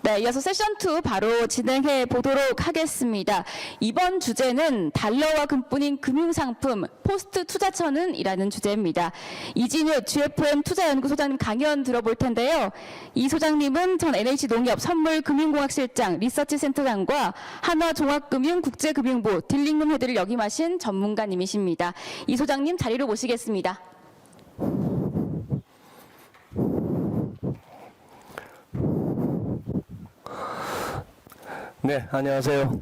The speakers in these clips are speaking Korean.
네, 이어서 세션 2 바로 진행해 보도록 하겠습니다. 이번 주제는 달러와 금뿐인 금융상품 포스트 투자처는 이라는 주제입니다. 이진우 GFM 투자연구소장님 강연 들어볼 텐데요. 이 소장님은 전 NH농협 선물금융공학실장 리서치센터장과 한화종합금융국제금융부 딜링룸 헤드를 역임하신 전문가님이십니다. 이 소장님 자리로 모시겠습니다. 네, 안녕하세요.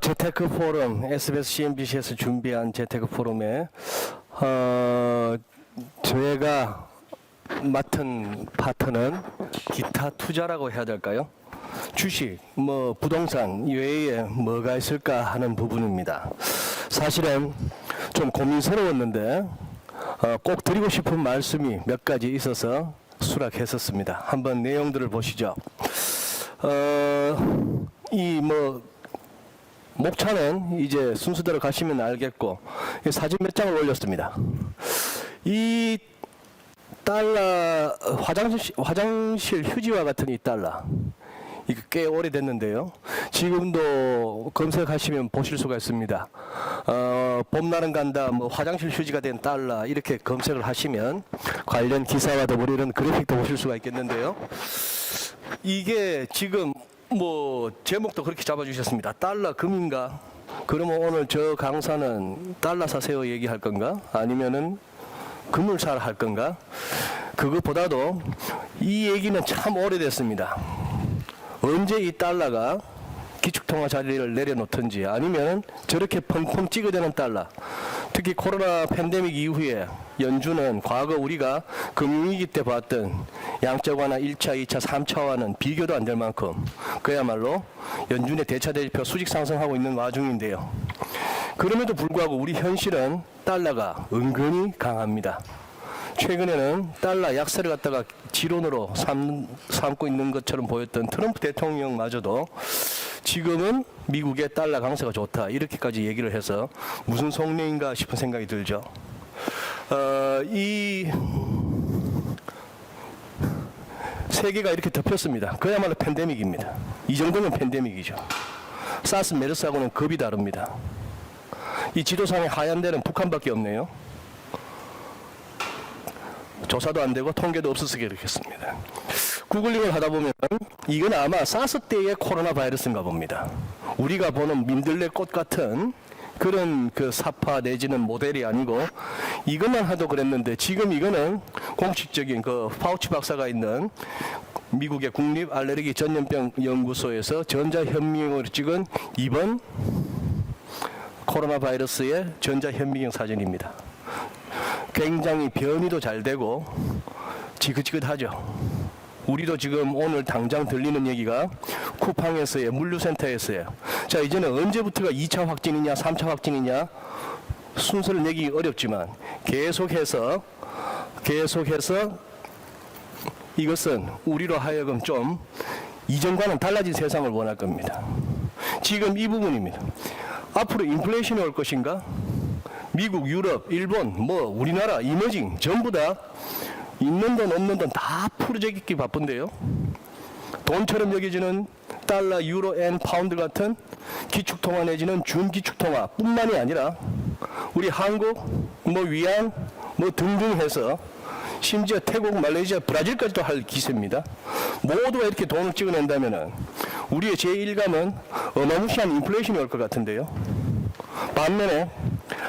재테크 포럼, SBS CNBC에서 준비한 재테크 포럼에 저희가 맡은 파트는 기타 투자라고 해야 될까요? 주식, 부동산 이외에 뭐가 있을까 하는 부분입니다. 사실은 좀 고민스러웠는데 꼭 드리고 싶은 말씀이 몇 가지 있어서 수락했었습니다. 한번 내용들을 보시죠. 목차는 이제 순서대로 가시면 알겠고, 사진 몇 장을 올렸습니다. 이 달러, 화장실 휴지와 같은 이 달러, 이거 꽤 오래됐는데요. 지금도 검색하시면 보실 수가 있습니다. 봄날은 간다, 화장실 휴지가 된 달러, 이렇게 검색을 하시면 관련 기사와 더불어 이런 그래픽도 보실 수가 있겠는데요. 이게 지금 제목도 그렇게 잡아주셨습니다. 달러 금인가? 그러면 오늘 저 강사는 달러 사세요 얘기할 건가? 아니면은 금을 사러 할 건가? 그것보다도 이 얘기는 참 오래됐습니다. 언제 이 달러가 기축통화 자리를 내려놓든지 아니면 저렇게 펑펑 찍어대는 달러, 특히 코로나 팬데믹 이후에 연준은 과거 우리가 금융위기 때 봤던 양적 완화 1차, 2차, 3차와는 비교도 안 될 만큼 그야말로 연준의 대차 대지표 수직 상승하고 있는 와중인데요. 그럼에도 불구하고 우리 현실은 달러가 은근히 강합니다. 최근에는 달러 약세를 갖다가 지론으로 삼고 있는 것처럼 보였던 트럼프 대통령마저도 지금은 미국의 달러 강세가 좋다 이렇게까지 얘기를 해서 무슨 속내인가 싶은 생각이 들죠. 이 세계가 이렇게 덮였습니다. 그야말로 팬데믹입니다. 이 정도면 팬데믹이죠. 사스 메르스하고는 급이 다릅니다. 이 지도상의 하얀 데는 북한밖에 없네요. 조사도 안 되고 통계도 없어서 그렇겠습니다. 구글링을 하다 보면 이건 아마 사스 때의 코로나 바이러스인가 봅니다. 우리가 보는 민들레꽃 같은 그런 그 사파 내지는 모델이 아니고 이것만 하도 그랬는데 지금 이거는 공식적인 그 파우치 박사가 있는 미국의 국립 알레르기 전염병 연구소에서 전자현미경으로 찍은 이번 코로나 바이러스의 전자현미경 사진입니다. 굉장히 변이도 잘 되고 지긋지긋하죠. 우리도 지금 오늘 당장 들리는 얘기가 쿠팡에서의 물류센터에서요. 자, 이제는 언제부터가 2차 확진이냐 3차 확진이냐 순서를 내기 어렵지만 계속해서 이것은 우리로 하여금 좀 이전과는 달라진 세상을 원할 겁니다. 지금 이 부분입니다. 앞으로 인플레이션이 올 것인가? 미국, 유럽, 일본, 우리나라, 이머징 전부 다 있는 돈 없는 돈 다 풀어제기 바쁜데요. 돈처럼 여겨지는 달러, 유로, 엔, 파운드 같은 기축통화 내지는 준기축통화 뿐만이 아니라 우리 한국, 위안, 등등 해서 심지어 태국, 말레이시아, 브라질까지도 할 기세입니다. 모두가 이렇게 돈을 찍어낸다면 우리의 제1감은 어마무시한 인플레이션이 올 것 같은데요. 반면에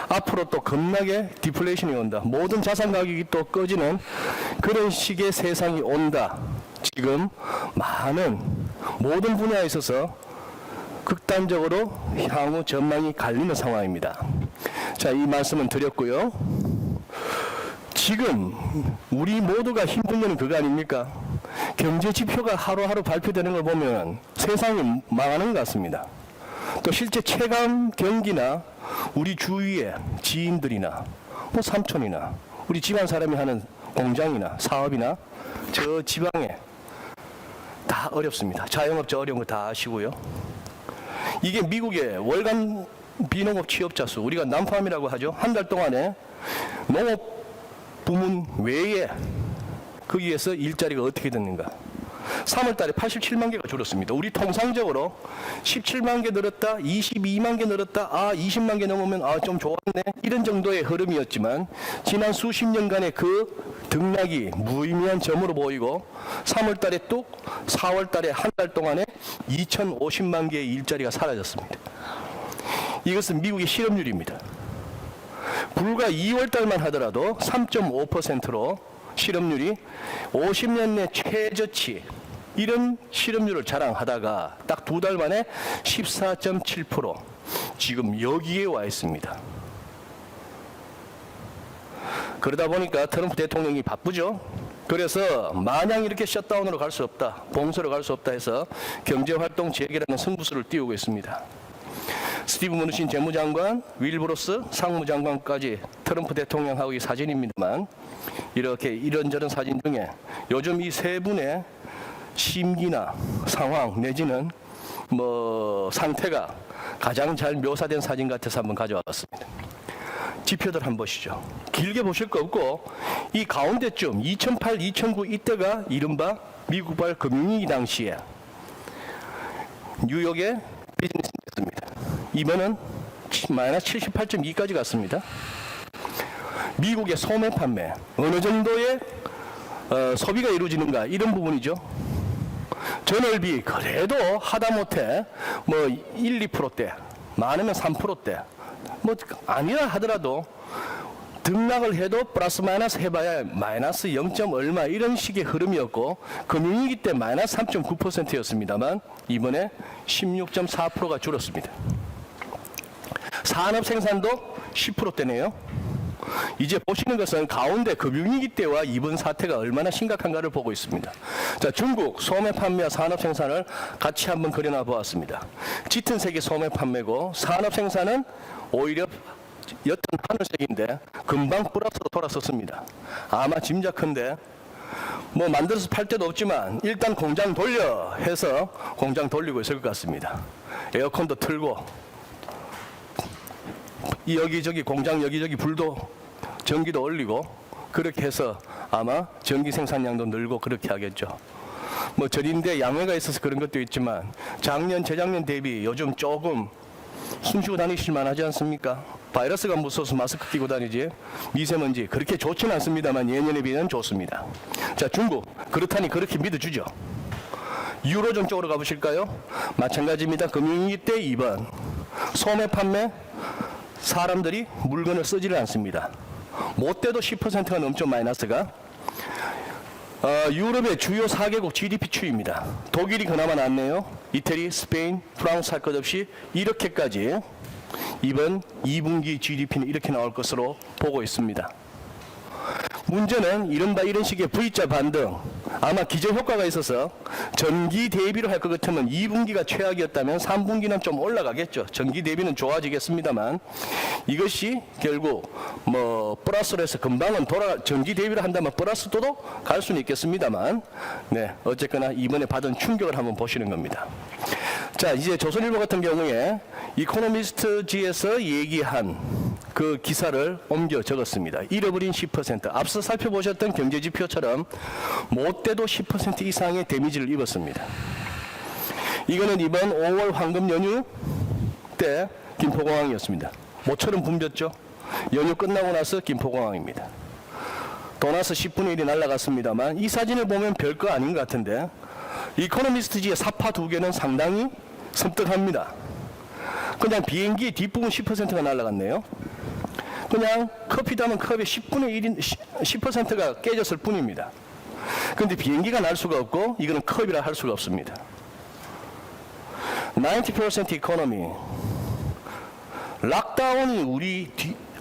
앞으로 또 겁나게 디플레이션이 온다. 모든 자산 가격이 또 꺼지는 그런 식의 세상이 온다. 지금 많은 모든 분야에 있어서 극단적으로 향후 전망이 갈리는 상황입니다. 자, 이 말씀은 드렸고요. 지금 우리 모두가 힘든 건 그거 아닙니까? 경제 지표가 하루하루 발표되는 걸 보면 세상이 망하는 것 같습니다. 또 실제 체감 경기나 우리 주위의 지인들이나 삼촌이나 우리 집안 사람이 하는 공장이나 사업이나 저 지방에 다 어렵습니다. 자영업자 어려운 거 다 아시고요. 이게 미국의 월간 비농업 취업자 수, 우리가 난팜이라고 하죠. 한 달 동안에 농업 부문 외에 거기에서 일자리가 어떻게 됐는가. 3월 달에 87만 개가 줄었습니다. 우리 통상적으로 17만 개 늘었다, 22만 개 늘었다, 20만 개 넘으면 좀 좋았네, 이런 정도의 흐름이었지만 지난 수십 년간의 그 등락이 무의미한 점으로 보이고 3월 달에 뚝, 4월 달에 한 달 동안에 2,050만 개의 일자리가 사라졌습니다. 이것은 미국의 실업률입니다. 불과 2월 달만 하더라도 3.5%로 실업률이 50년 내 최저치, 이런 실업률을 자랑하다가 딱 2달 만에 14.7%, 지금 여기에 와 있습니다. 그러다 보니까 트럼프 대통령이 바쁘죠. 그래서 마냥 이렇게 셧다운으로 갈 수 없다, 봉쇄로 갈 수 없다 해서 경제활동 재개라는 승부수를 띄우고 있습니다. 스티브 무누신 재무장관, 윌브로스 상무장관까지 트럼프 대통령하고 이 사진입니다만, 이렇게 이런저런 사진 중에 요즘 이 세 분의 심기나 상황 내지는 상태가 가장 잘 묘사된 사진 같아서 한번 가져왔습니다. 지표들 한번 보시죠. 길게 보실 거 없고 이 가운데쯤 2008, 2009 이때가 이른바 미국발 금융위기 당시에 뉴욕의 비즈니스 인덱스입니다. 이번은 마이너스 78.2까지 갔습니다. 미국의 소매 판매 어느 정도의 소비가 이루어지는가, 이런 부분이죠. 전월비 그래도 하다못해 1, 2%대, 많으면 3%대, 아니라 하더라도 등락을 해도 플러스 마이너스 해봐야 마이너스 0. 얼마, 이런 식의 흐름이었고 금융위기 때 마이너스 3.9%였습니다만 이번에 16.4%가 줄었습니다. 산업 생산도 10%대네요. 이제 보시는 것은 가운데 금융위기 때와 이번 사태가 얼마나 심각한가를 보고 있습니다. 자, 중국 소매 판매와 산업 생산을 같이 한번 그려놔 보았습니다. 짙은 색이 소매 판매고 산업 생산은 오히려 옅은 하늘색인데 금방 플러스로 돌아섰습니다. 아마 짐작컨대 만들어서 팔 데도 없지만 일단 공장 돌려 해서 공장 돌리고 있을 것 같습니다. 에어컨도 틀고 여기저기 공장 여기저기 불도 전기도 올리고 그렇게 해서 아마 전기 생산량도 늘고 그렇게 하겠죠. 절인데 양해가 있어서 그런 것도 있지만 작년 재작년 대비 요즘 조금 숨쉬고 다니실 만하지 않습니까? 바이러스가 무서워서 마스크 끼고 다니지 미세먼지 그렇게 좋지는 않습니다만 예년에 비해는 좋습니다. 자, 중국 그렇다니 그렇게 믿어주죠. 유로존 쪽으로 가보실까요? 마찬가지입니다. 금융위기 때 2번 소매 판매, 사람들이 물건을 쓰지를 않습니다. 못돼도 10%가 넘죠, 마이너스가. 유럽의 주요 4개국 GDP 추이입니다. 독일이 그나마 낫네요. 이태리, 스페인, 프랑스 할 것 없이 이렇게까지 이번 2분기 GDP는 이렇게 나올 것으로 보고 있습니다. 문제는 이른바 이런 식의 V자 반등, 아마 기저효과가 있어서 전기 대비로 할 것 같으면 2분기가 최악이었다면 3분기는 좀 올라가겠죠. 전기 대비는 좋아지겠습니다만 이것이 결국 플러스로 해서 금방은 전기 대비를 한다면 플러스도 갈 수는 있겠습니다만, 네, 어쨌거나 이번에 받은 충격을 한번 보시는 겁니다. 자, 이제 조선일보 같은 경우에 이코노미스트지에서 얘기한 그 기사를 옮겨 적었습니다. 잃어버린 10%. 앞서 살펴보셨던 경제지표처럼 못돼도 10% 이상의 데미지를 입었습니다. 이거는 이번 5월 황금 연휴 때 김포공항이었습니다. 모처럼 붐볐죠. 연휴 끝나고 나서 김포공항입니다. 도나스 10분의 1이 날아갔습니다만 이 사진을 보면 별거 아닌 것 같은데 이코노미스트지의 사파 두 개는 상당히 섬뜩합니다. 그냥 비행기 뒷부분 10%가 날아갔네요. 그냥 커피 담은 컵의 10분의 1인 10%가 깨졌을 뿐입니다. 그런데 비행기가 날 수가 없고 이거는 컵이라 할 수가 없습니다. 90% 이코노미.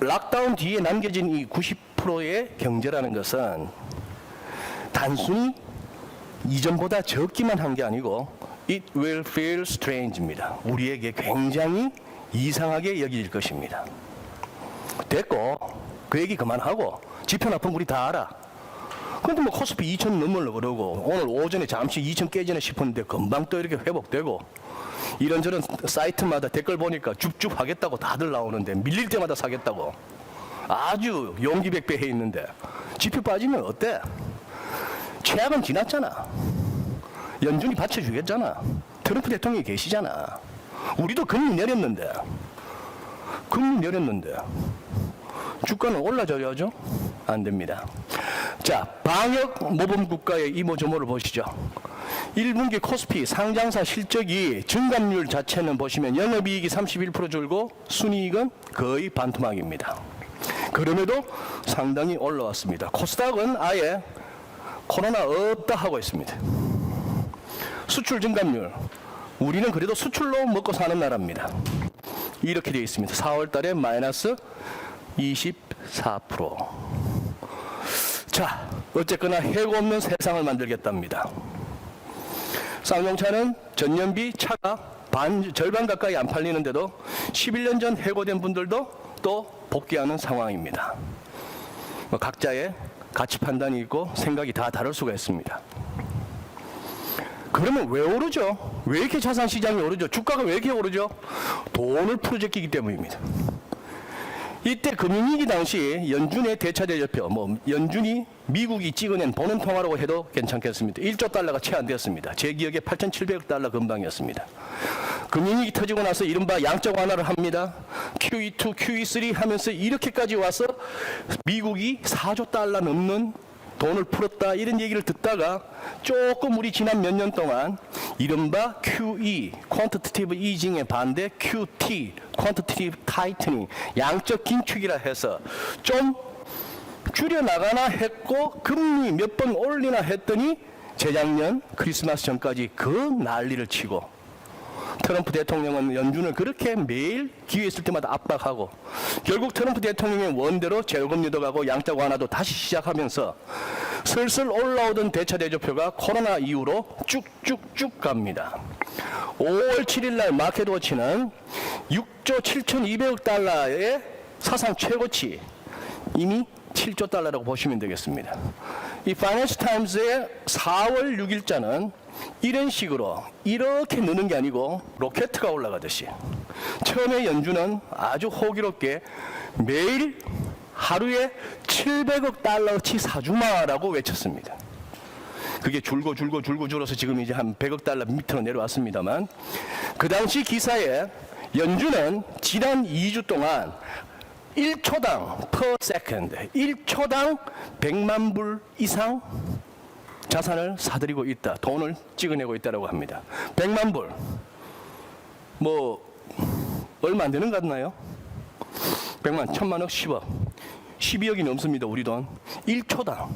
락다운 뒤에 남겨진 이 90%의 경제라는 것은 단순히 이전보다 적기만 한 게 아니고 It will feel strange입니다. 우리에게 굉장히 이상하게 여겨질 것입니다. 됐고 그 얘기 그만하고 지표 나쁜 우리 다 알아. 그런데 코스피 2,000 넘으려고 그러고 오늘 오전에 잠시 2,000 깨지나 싶었는데 금방 또 이렇게 회복되고 이런저런 사이트마다 댓글 보니까 줍줍 하겠다고 다들 나오는데 밀릴 때마다 사겠다고 아주 용기백배 해 있는데 지표 빠지면 어때? 최악은 지났잖아. 연준이 받쳐주겠잖아. 트럼프 대통령이 계시잖아. 우리도 금리 내렸는데 주가는 올라줘야죠? 안 됩니다. 자, 방역 모범 국가의 이모저모를 보시죠. 1분기 코스피 상장사 실적이 증감률 자체는 보시면 영업이익이 31% 줄고 순이익은 거의 반토막입니다. 그럼에도 상당히 올라왔습니다. 코스닥은 아예 코로나 없다 하고 있습니다. 수출 증감률, 우리는 그래도 수출로 먹고 사는 나라입니다. 이렇게 되어 있습니다. 4월 달에 마이너스 24%. 자, 어쨌거나 해고 없는 세상을 만들겠답니다. 쌍용차는 전년비 차가 절반 가까이 안 팔리는데도 11년 전 해고된 분들도 또 복귀하는 상황입니다. 각자의 가치 판단이 있고 생각이 다 다를 수가 있습니다. 그러면 왜 오르죠? 왜 이렇게 자산 시장이 오르죠? 주가가 왜 이렇게 오르죠? 돈을 풀어제끼기 때문입니다. 이때 금융위기 당시 연준의 대차대조표, 연준이 미국이 찍어낸 본원통화라고 해도 괜찮겠습니다. 1조 달러가 채 안 되었습니다. 제 기억에 8,700억 달러 근방이었습니다. 금융위기 터지고 나서 이른바 양적 완화를 합니다. QE2, QE3 하면서 이렇게까지 와서 미국이 4조 달러 넘는 돈을 풀었다 이런 얘기를 듣다가 조금 우리 지난 몇 년 동안 이른바 QE, Quantitative Easing의 반대 QT, Quantitative Tightening, 양적 긴축이라 해서 좀 줄여나가나 했고 금리 몇 번 올리나 했더니 재작년 크리스마스 전까지 그 난리를 치고 트럼프 대통령은 연준을 그렇게 매일 기회 있을 때마다 압박하고 결국 트럼프 대통령의 원대로 재고금리도 가고 양적 완화도 다시 시작하면서 슬슬 올라오던 대차대조표가 코로나 이후로 쭉쭉쭉 갑니다. 5월 7일 날 마켓워치는 6조 7,200억 달러의 사상 최고치 이미 7조 달러라고 보시면 되겠습니다. 이 파이낸셜 타임스의 4월 6일자는 이런 식으로 이렇게 느는 게 아니고 로켓가 올라가듯이 처음에 연준은 아주 호기롭게 매일 하루에 700억 달러치 사주마라고 외쳤습니다. 그게 줄어서 지금 이제 한 100억 달러 밑으로 내려왔습니다만 그 당시 기사에 연준은 지난 2주 동안 1초당 per second 1초당 100만 불 이상 자산을 사들이고 있다. 돈을 찍어내고 있다고 합니다. 100만 불. 얼마 안 되는 것 같나요? 100만, 1000만억, 10억. 12억이 넘습니다. 우리 돈. 1초당.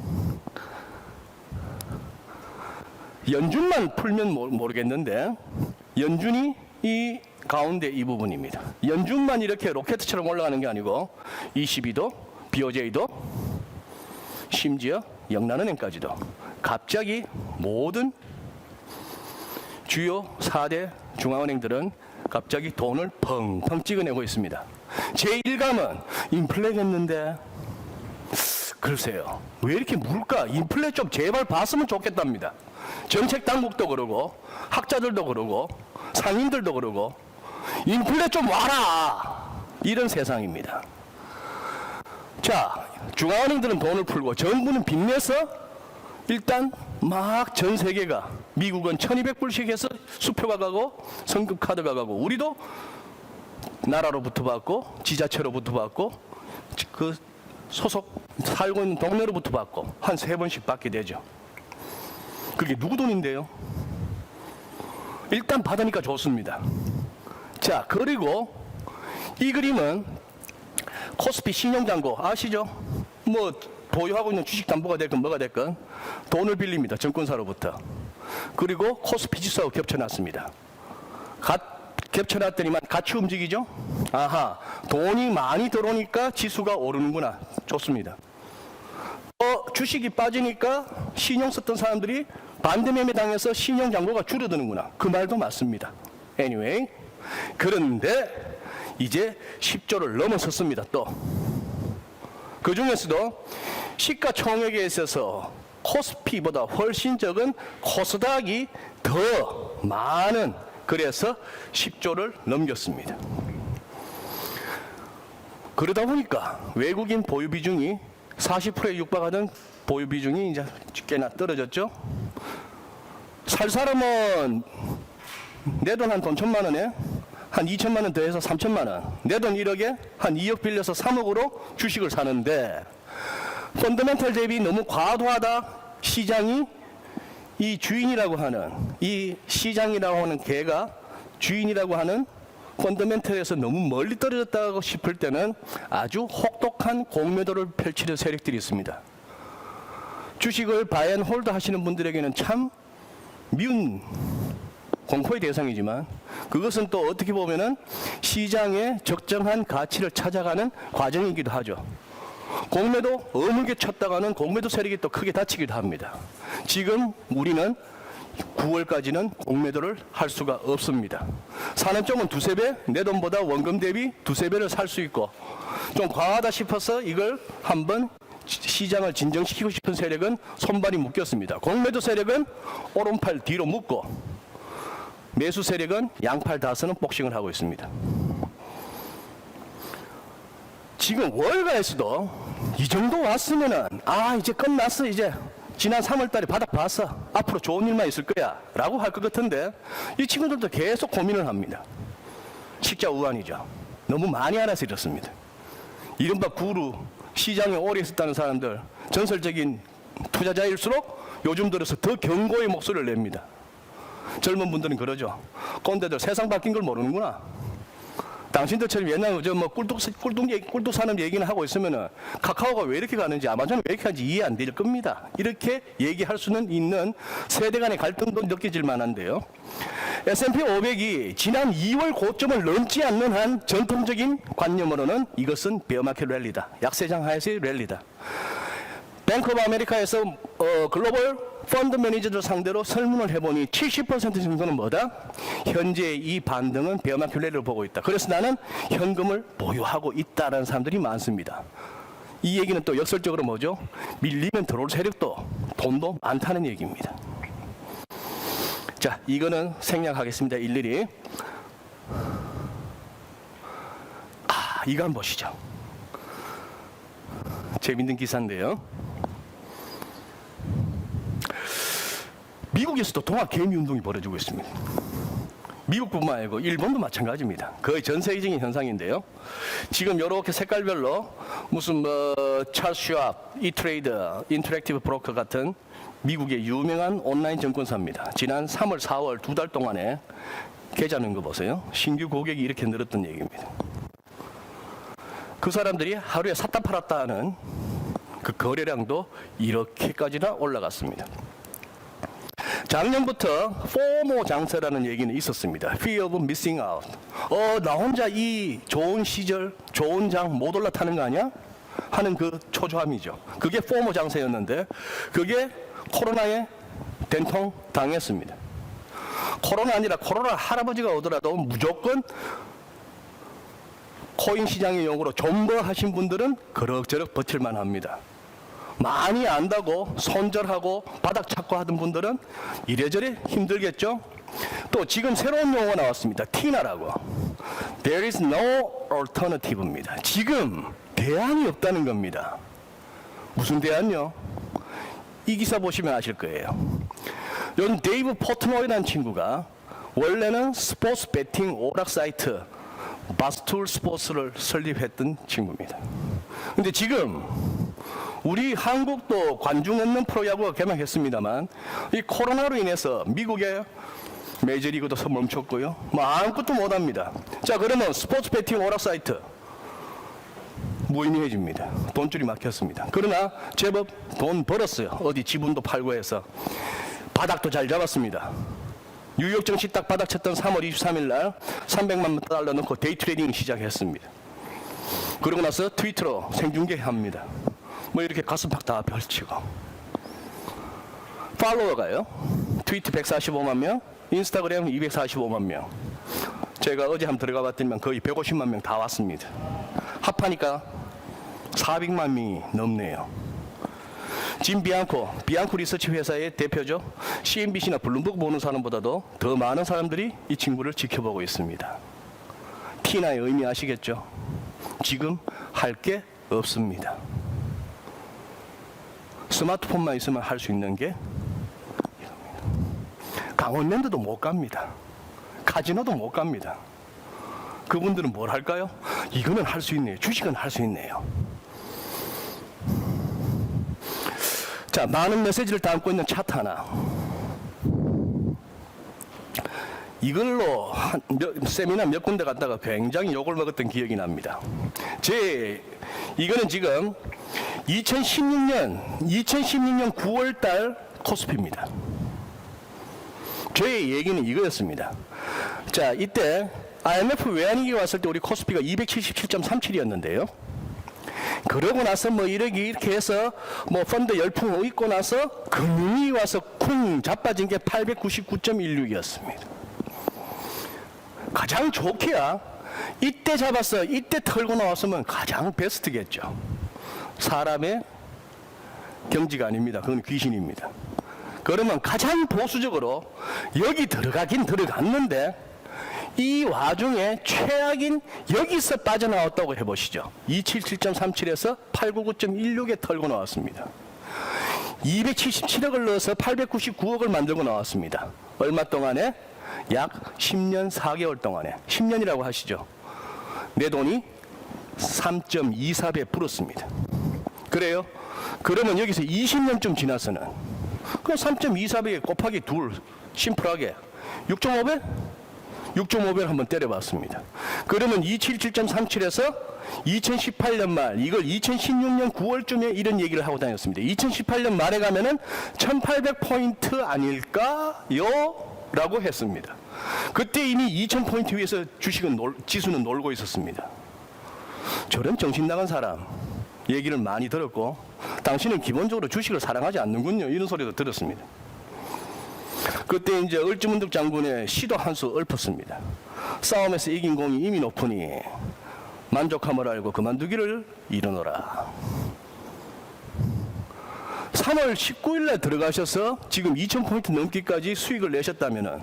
연준만 풀면 모르겠는데 연준이 이 가운데 이 부분입니다. 연준만 이렇게 로켓처럼 올라가는 게 아니고 ECB도, BOJ도, 심지어 영란은행까지도 갑자기 모든 주요 4대 중앙은행들은 갑자기 돈을 펑펑 찍어내고 있습니다. 제 일감은 인플레겠는데 글쎄요. 왜 이렇게 물가 인플레 좀 제발 봤으면 좋겠답니다. 정책 당국도 그러고 학자들도 그러고 상인들도 그러고 인플레 좀 와라 이런 세상입니다. 자, 중앙은행들은 돈을 풀고 정부는 빚내서 일단 막 전 세계가 미국은 1200불씩 해서 수표가 가고 성급카드가 가고 우리도 나라로부터 받고 지자체로부터 받고 그 소속 살고 있는 동네로부터 받고 한 3번씩 받게 되죠. 그게 누구 돈인데요? 일단 받으니까 좋습니다. 자, 그리고 이 그림은 코스피 신용잔고 아시죠? 보유하고 있는 주식 담보가 됐건 뭐가 됐건 돈을 빌립니다. 증권사로부터. 그리고 코스피 지수하고 겹쳐놨습니다. 겹쳐놨더니만 같이 움직이죠? 아하, 돈이 많이 들어오니까 지수가 오르는구나. 좋습니다. 주식이 빠지니까 신용 썼던 사람들이 반대매매 당해서 신용잔고가 줄어드는구나. 그 말도 맞습니다. Anyway, 그런데 이제 10조를 넘어섰습니다. 또. 그 중에서도 시가총액에 있어서 코스피보다 훨씬 적은 코스닥이 더 많은 그래서 10조를 넘겼습니다. 그러다 보니까 외국인 보유 비중이 40%에 육박하던 보유 비중이 이제 꽤나 떨어졌죠. 살 사람은 내 돈 한 돈 1,000만 원에 한 2천만 원 더해서 3천만 원, 내 돈 1억에 한 2억 빌려서 3억으로 주식을 사는데 펀더멘털 대비 너무 과도하다. 시장이 이 주인이라고 하는, 이 시장이라고 하는 개가 주인이라고 하는 펀더멘털에서 너무 멀리 떨어졌다고 싶을 때는 아주 혹독한 공매도를 펼치는 세력들이 있습니다. 주식을 바이 앤 홀드 하시는 분들에게는 참 미운 공포의 대상이지만 그것은 또 어떻게 보면은 시장의 적정한 가치를 찾아가는 과정이기도 하죠. 공매도 어물게 쳤다가는 공매도 세력이 또 크게 다치기도 합니다. 지금 우리는 9월까지는 공매도를 할 수가 없습니다. 사는 쪽은 두세 배, 내 돈보다 원금 대비 두세 배를 살 수 있고, 좀 과하다 싶어서 이걸 한번 시장을 진정시키고 싶은 세력은 손발이 묶였습니다. 공매도 세력은 오른팔 뒤로 묶고 매수 세력은 양팔 다서는 복싱을 하고 있습니다. 지금 월가에서도 이 정도 왔으면은 이제 끝났어, 이제 지난 3월달에 바닥 봤어, 앞으로 좋은 일만 있을 거야 라고 할 것 같은데 이 친구들도 계속 고민을 합니다. 식자 우환이죠. 너무 많이 알아서 이렇습니다. 이른바 구루, 시장에 오래 있었다는 사람들, 전설적인 투자자일수록 요즘 들어서 더 경고의 목소리를 냅니다. 젊은 분들은 그러죠. 꼰대들 세상 바뀐 걸 모르는구나. 당신들처럼 옛날 꿀뚝 사는 얘기는 하고 있으면은 카카오가 왜 이렇게 가는지, 아마존이 왜 이렇게 하는지 이해 안 될 겁니다. 이렇게 얘기할 수는 있는 세대 간의 갈등도 느껴질 만한데요. S&P 500이 지난 2월 고점을 넘지 않는 한 전통적인 관념으로는 이것은 베어마켓 랠리다. 약세장 하에서의 랠리다. 뱅크 오브 아메리카에서 글로벌 펀드 매니저들 상대로 설문을 해보니 70% 정도는 뭐다? 현재 이 반등은 베어마켓 랠리를 보고 있다. 그래서 나는 현금을 보유하고 있다라는 사람들이 많습니다. 이 얘기는 또 역설적으로 뭐죠? 밀리면 들어올 세력도 돈도 많다는 얘기입니다. 자, 이거는 생략하겠습니다. 일일이. 이거 한번 보시죠. 재밌는 기사인데요. 미국에서도 동학 개미 운동이 벌어지고 있습니다. 미국뿐만 아니고 일본도 마찬가지입니다. 거의 전 세계적인 현상인데요. 지금 이렇게 색깔별로 무슨 찰스 슈왑, 이트레이드, 인터랙티브 브로커 같은 미국의 유명한 온라인 증권사입니다. 지난 3월, 4월 2달 동안에 계좌 넣은 거 보세요. 신규 고객이 이렇게 늘었던 얘기입니다. 그 사람들이 하루에 샀다 팔았다 하는 그 거래량도 이렇게까지나 올라갔습니다. 작년부터 포모 장세라는 얘기는 있었습니다. Fear of missing out. 나 혼자 이 좋은 시절, 좋은 장 못 올라타는 거 아니야? 하는 그 초조함이죠. 그게 포모 장세였는데 그게 코로나에 된통 당했습니다. 코로나 아니라 코로나 할아버지가 오더라도 무조건 코인 시장의 용어로 존버하신 분들은 그럭저럭 버틸만 합니다. 많이 안다고 손절하고 바닥 찾고 하던 분들은 이래저래 힘들겠죠. 또 지금 새로운 용어가 나왔습니다. 티나라고. There is no alternative입니다. 지금 대안이 없다는 겁니다. 무슨 대안요? 이 기사 보시면 아실 거예요. 요즘 데이브 포트노이라는 친구가 원래는 스포츠 베팅 오락 사이트 바스툴 스포츠를 설립했던 친구입니다. 근데 지금 우리 한국도 관중 없는 프로야구가 개막했습니다만 이 코로나로 인해서 미국의 메이저리그도 멈췄고요. 아무것도 못합니다. 자, 그러면 스포츠 베팅 오락 사이트 무의미해집니다. 돈줄이 막혔습니다. 그러나 제법 돈 벌었어요. 어디 지분도 팔고 해서 바닥도 잘 잡았습니다. 뉴욕 증시 딱 바닥 쳤던 3월 23일 날 300만 달러 넣고 데이 트레이딩 시작했습니다. 그러고 나서 트위터로 생중계합니다. 이렇게 가슴팍 다 펼치고. 팔로워가요. 트위터 145만 명, 인스타그램 245만 명. 제가 어제 한번 들어가 봤더니 거의 150만 명 다 왔습니다. 합하니까 400만 명이 넘네요. 짐 비앙코 리서치 회사의 대표죠. CNBC나 블룸버그 보는 사람보다도 더 많은 사람들이 이 친구를 지켜보고 있습니다. 티나의 의미 아시겠죠? 지금 할 게 없습니다. 스마트폰만 있으면 할 수 있는 게 이겁니다. 강원랜드도 못 갑니다. 카지노도 못 갑니다. 그분들은 뭘 할까요? 이거는 할 수 있네요. 주식은 할 수 있네요. 자, 많은 메시지를 담고 있는 차트 하나. 이걸로 세미나 몇 군데 갔다가 굉장히 욕을 먹었던 기억이 납니다. 이거는 지금 2016년 9월 달 코스피입니다. 저의 얘기는 이거였습니다. 자, 이때 IMF 외환위기 왔을 때 우리 코스피가 277.37이었는데요. 그러고 나서 뭐 이렇게 해서 뭐 펀드 열풍 있고 나서 금융이 와서 쿵 자빠진 게 899.16이었습니다. 가장 좋게야 이때 잡았어, 이때 털고 나왔으면 가장 베스트겠죠. 사람의 경지가 아닙니다. 그건 귀신입니다. 그러면 가장 보수적으로 여기 들어가긴 들어갔는데 이 와중에 최악인 여기서 빠져나왔다고 해보시죠. 277.37에서 899.16에 털고 나왔습니다. 277억을 넣어서 899억을 만들고 나왔습니다. 얼마 동안에? 약 10년 4개월 동안에. 10년이라고 하시죠. 내 돈이 3.24배 불었습니다. 그래요? 그러면 여기서 20년쯤 지나서는 그럼 3.24배 곱하기 2 심플하게 6.5배? 6.5배를 한번 때려봤습니다. 그러면 277.37에서 2018년 말, 이걸 2016년 9월쯤에 이런 얘기를 하고 다녔습니다. 2018년 말에 가면은 1800포인트 아닐까요? 라고 했습니다. 그때 이미 2000포인트 위에서 지수는 놀고 있었습니다. 저런 정신 나간 사람 얘기를 많이 들었고, 당신은 기본적으로 주식을 사랑하지 않는군요. 이런 소리도 들었습니다. 그때 이제 을주문득 장군의 시도 한 수 읊었습니다. 싸움에서 이긴 공이 이미 높으니 만족함을 알고 그만두기를 이르노라. 3월 19일에 들어가셔서 지금 2000포인트 넘기까지 수익을 내셨다면은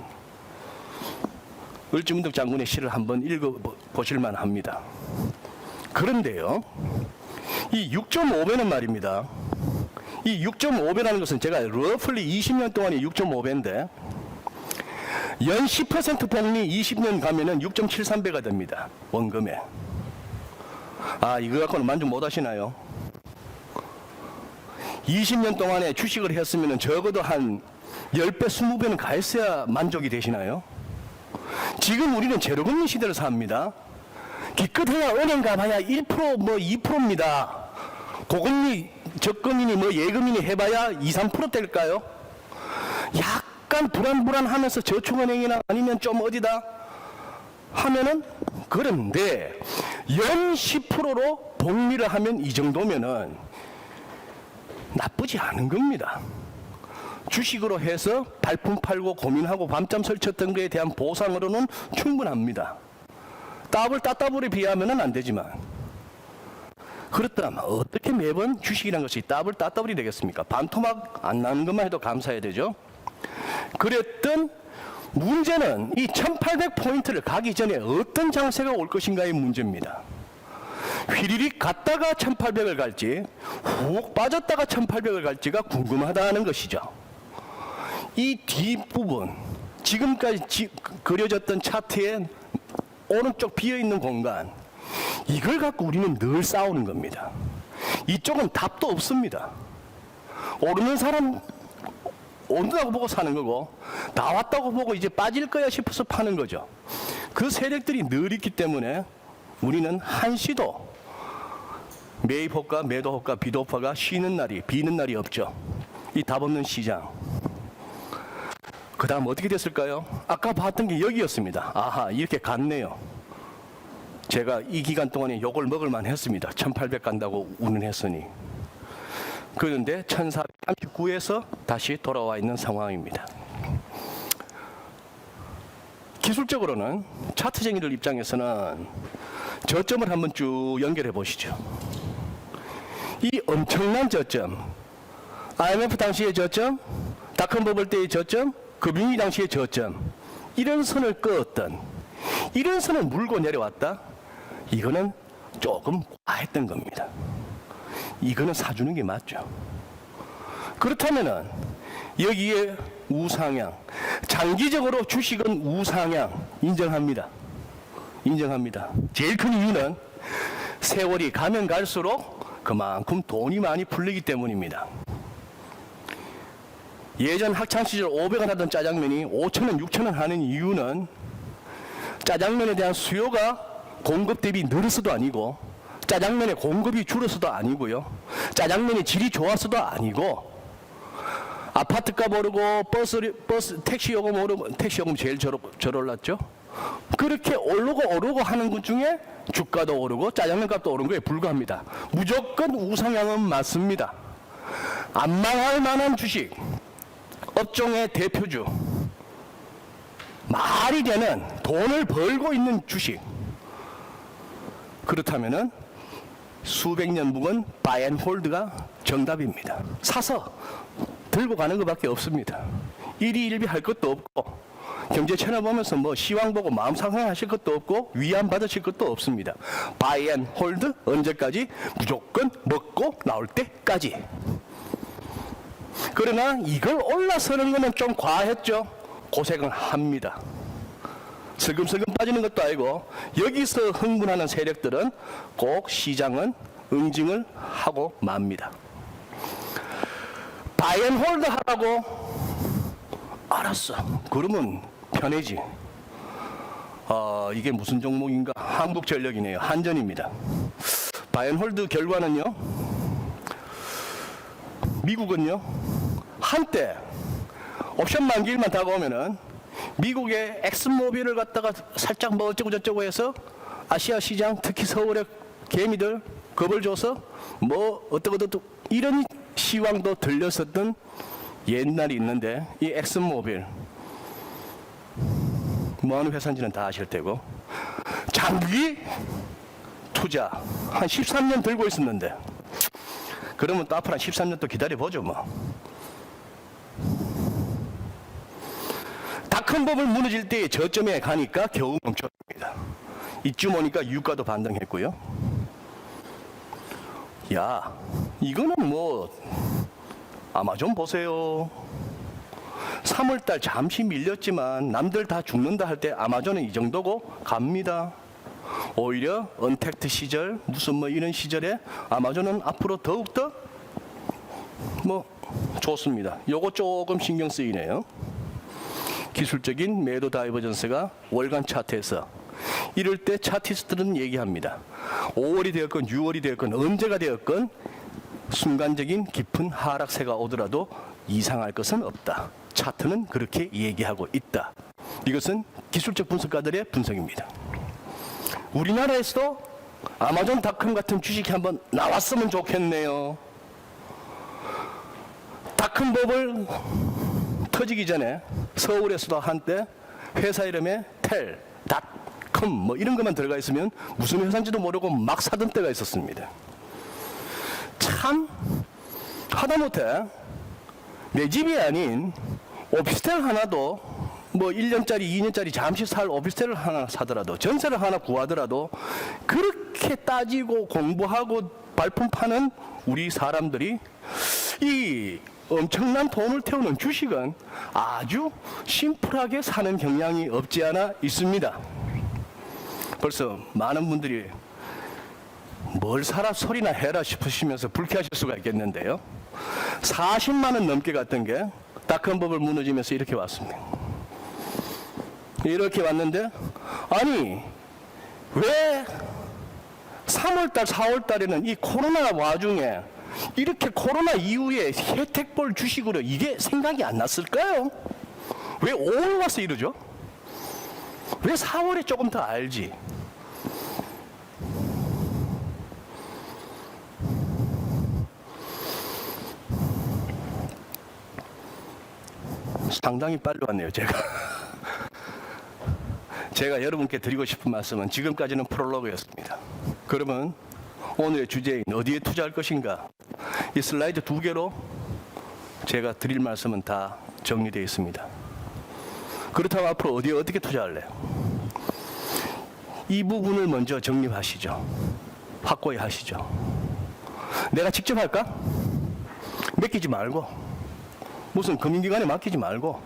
을주문득 장군의 시를 한번 읽어보실만 합니다. 그런데요, 이 6.5배는 말입니다. 이 6.5배라는 것은 제가 러플리 20년 동안이 6.5배인데 연 10% 복리 20년 가면은 6.73배가 됩니다. 원금에. 아, 이거 갖고는 만족 못 하시나요? 20년 동안에 주식을 했으면 적어도 한 10배, 20배는 가 있어야 만족이 되시나요? 지금 우리는 제로금리 시대를 삽니다. 기껏해야 은행 가봐야 1% 뭐 2%입니다. 고금리 적금이니 뭐 예금이니 해봐야 2, 3% 될까요? 약간 불안하면서 저축은행이나 아니면 좀 어디다 하면은 그런데 연 10%로 복리를 하면 이 정도면은 나쁘지 않은 겁니다. 주식으로 해서 발품 팔고 고민하고 밤잠 설쳤던 것에 대한 보상으로는 충분합니다. 따블에 비하면은 안 되지만 그렇다면 어떻게 매번 주식이라는 것이 따블이 되겠습니까? 반토막 안 나는 것만 해도 감사해야 되죠. 그랬던 문제는 이 1800포인트를 가기 전에 어떤 장세가 올 것인가의 문제입니다. 휘리릭 갔다가 1800을 갈지 훅 빠졌다가 1800을 갈지가 궁금하다는 것이죠. 이 뒷부분, 지금까지 그려졌던 차트의 오른쪽 비어있는 공간, 이걸 갖고 우리는 늘 싸우는 겁니다. 이쪽은 답도 없습니다. 오르는 사람 온다고 보고 사는 거고 나왔다고 보고 이제 빠질 거야 싶어서 파는 거죠. 그 세력들이 늘 있기 때문에 우리는 한시도 매입 호가, 매도 호가, 비도 호가가 비는 날이 없죠. 이 답 없는 시장. 그 다음 어떻게 됐을까요? 아까 봤던 게 여기였습니다. 아하, 이렇게 갔네요. 제가 이 기간 동안에 욕을 먹을만 했습니다. 1800 간다고 운운했으니. 그런데 1439에서 다시 돌아와 있는 상황입니다. 기술적으로는 차트쟁이들 입장에서는 저점을 한번 쭉 연결해 보시죠. 이 엄청난 저점, IMF 당시의 저점, 닷컴 버블 때의 저점, 금융위 당시의 저점, 이런 선을 그었던, 이런 선을 물고 내려왔다? 이거는 조금 과했던 겁니다. 이거는 사주는 게 맞죠. 그렇다면은 여기에 우상향. 장기적으로 주식은 우상향 인정합니다. 인정합니다. 제일 큰 이유는 세월이 가면 갈수록 그만큼 돈이 많이 풀리기 때문입니다. 예전 학창시절 500원 하던 짜장면이 5,000원, 6,000원 하는 이유는 짜장면에 대한 수요가 공급 대비 늘어서도 아니고 짜장면의 공급이 줄어서도 아니고요. 짜장면의 질이 좋아서도 아니고 아파트값 오르고 택시 요금 오르고 택시 요금 제일 절 올랐죠. 그렇게 오르고 하는 것 중에 주가도 오르고 짜장면 값도 오른 거에 불과합니다. 무조건 우상향은 맞습니다. 안 망할 만한 주식, 업종의 대표주, 말이 되는 돈을 벌고 있는 주식. 그렇다면은 수백 년 묵은 바이앤홀드가 정답입니다. 사서 들고 가는 것밖에 없습니다. 일희일비 할 것도 없고 경제 채널 보면서 뭐 시황 보고 마음 상상하실 것도 없고 위안 받으실 것도 없습니다. 바이앤홀드 언제까지? 무조건 먹고 나올 때까지. 그러나 이걸 올라서는 것은 좀 과했죠. 고생을 합니다. 슬금슬금 빠지는 것도 아니고 여기서 흥분하는 세력들은 꼭 시장은 응징을 하고 맙니다. 바이앤홀드 하라고? 알았어. 그러면 편해지. 이게 무슨 종목인가? 한국전력이네요. 한전입니다. 바이앤홀드 결과는요. 미국은요. 한때 옵션 만기일만 다가오면은 미국의 엑슨모빌을 갖다가 살짝 뭐 어쩌고 저쩌고 해서 아시아 시장 특히 서울의 개미들 겁을 줘서 뭐 어떠고 이런 시황도 들렸었던 옛날이 있는데 이 엑슨모빌 뭐하는 회사인지는 다 아실 테고 장기 투자 한 13년 들고 있었는데 그러면 또 앞으로 한 13년 또 기다려보죠 뭐. 닷컴법을 무너질 때 저점에 가니까 겨우 멈췄습니다. 이쯤 오니까 유가도 반등했고요. 야, 이거는 뭐 아마존 보세요. 3월달 잠시 밀렸지만 남들 다 죽는다 할 때 아마존은 이 정도고 갑니다. 오히려 언택트 시절 무슨 뭐 이런 시절에 아마존은 앞으로 더욱더 뭐 좋습니다. 요거 조금 신경 쓰이네요. 기술적인 매도 다이버전스가 월간 차트에서 이럴 때 차티스트들은 얘기합니다. 5월이 되었건 6월이 되었건 언제가 되었건 순간적인 깊은 하락세가 오더라도 이상할 것은 없다. 차트는 그렇게 얘기하고 있다. 이것은 기술적 분석가들의 분석입니다. 우리나라에서도 아마존닷컴 같은 주식이 한번 나왔으면 좋겠네요. 닷컴법을 터지기 전에 서울에서도 한때 회사 이름에 텔닷컴 뭐 이런 것만 들어가 있으면 무슨 회사인지도 모르고 막 사던 때가 있었습니다. 참 하다못해 내 집이 아닌 오피스텔 하나도 뭐 1년짜리 2년짜리 잠시 살 오피스텔을 하나 사더라도 전세를 하나 구하더라도 그렇게 따지고 공부하고 발품 파는 우리 사람들이 이 엄청난 돈을 태우는 주식은 아주 심플하게 사는 경향이 없지 않아 있습니다. 벌써 많은 분들이 뭘 사라 소리나 해라 싶으시면서 불쾌하실 수가 있겠는데요. 40만 원 넘게 갔던 게 닷컴법을 무너지면서 이렇게 왔습니다. 이렇게 왔는데 아니 왜 3월달 4월달에는 이 코로나 와중에 이렇게 코로나 이후에 혜택 볼 주식으로 이게 생각이 안 났을까요? 왜 5월 와서 이러죠? 왜 4월에 조금 더 알지? 상당히 빨리 왔네요, 제가 여러분께 드리고 싶은 말씀은 지금까지는 프롤로그였습니다. 그러면 오늘의 주제인 어디에 투자할 것인가? 이 슬라이드 2개로 제가 드릴 말씀은 다 정리되어 있습니다. 그렇다면 앞으로 어디에 어떻게 투자할래요? 이 부분을 먼저 정립하시죠. 확고히 하시죠. 내가 직접 할까? 맡기지 말고 무슨 금융기관에 맡기지 말고,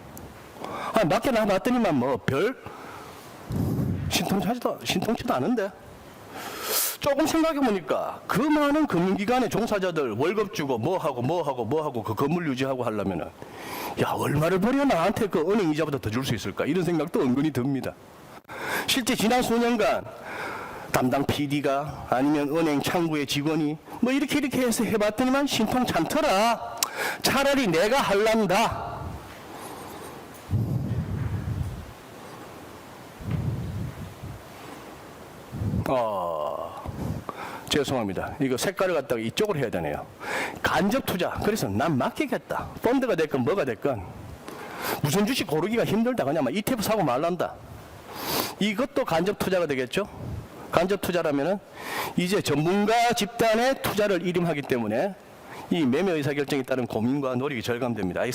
맡겨놔봤더니만 뭐 별 신통치도 않은데. 조금 생각해보니까 그 많은 금융기관의 종사자들 월급 주고 뭐하고 그 건물 유지하고 하려면은, 야, 얼마를 벌여 나한테 그 은행 이자보다 더 줄 수 있을까? 이런 생각도 은근히 듭니다. 실제 지난 수년간 담당 PD가 아니면 은행 창구의 직원이 뭐 이렇게 해서 해봤더니만 신통찮더라. 차라리 내가 할란다. 죄송합니다. 이거 색깔을 갖다가 이쪽으로 해야 되네요. 간접 투자. 그래서 난 맡기겠다. 펀드가 됐건 뭐가 됐건 무슨 주식 고르기가 힘들다. 그냥 막 ETF 사고 말란다. 이것도 간접 투자가 되겠죠. 간접 투자라면은 이제 전문가 집단의 투자를 일임하기 때문에 이 매매 의사결정에 따른 고민과 노력이 절감됩니다. 이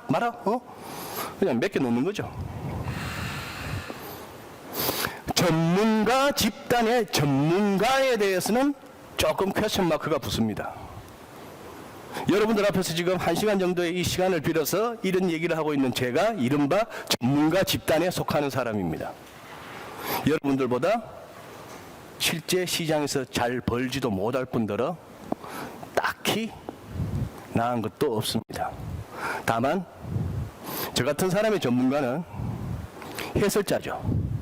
마라? 그냥 몇 개 놓는 거죠. 전문가 집단의 전문가에 대해서는 조금 퀘스천 마크가 붙습니다. 여러분들 앞에서 지금 1시간 정도의 이 시간을 빌어서 이런 얘기를 하고 있는 제가 이른바 전문가 집단에 속하는 사람입니다. 여러분들보다 실제 시장에서 잘 벌지도 못할 뿐더러 딱히 나은 것도 없습니다. 다만 저 같은 사람의 전문가는 해설자죠.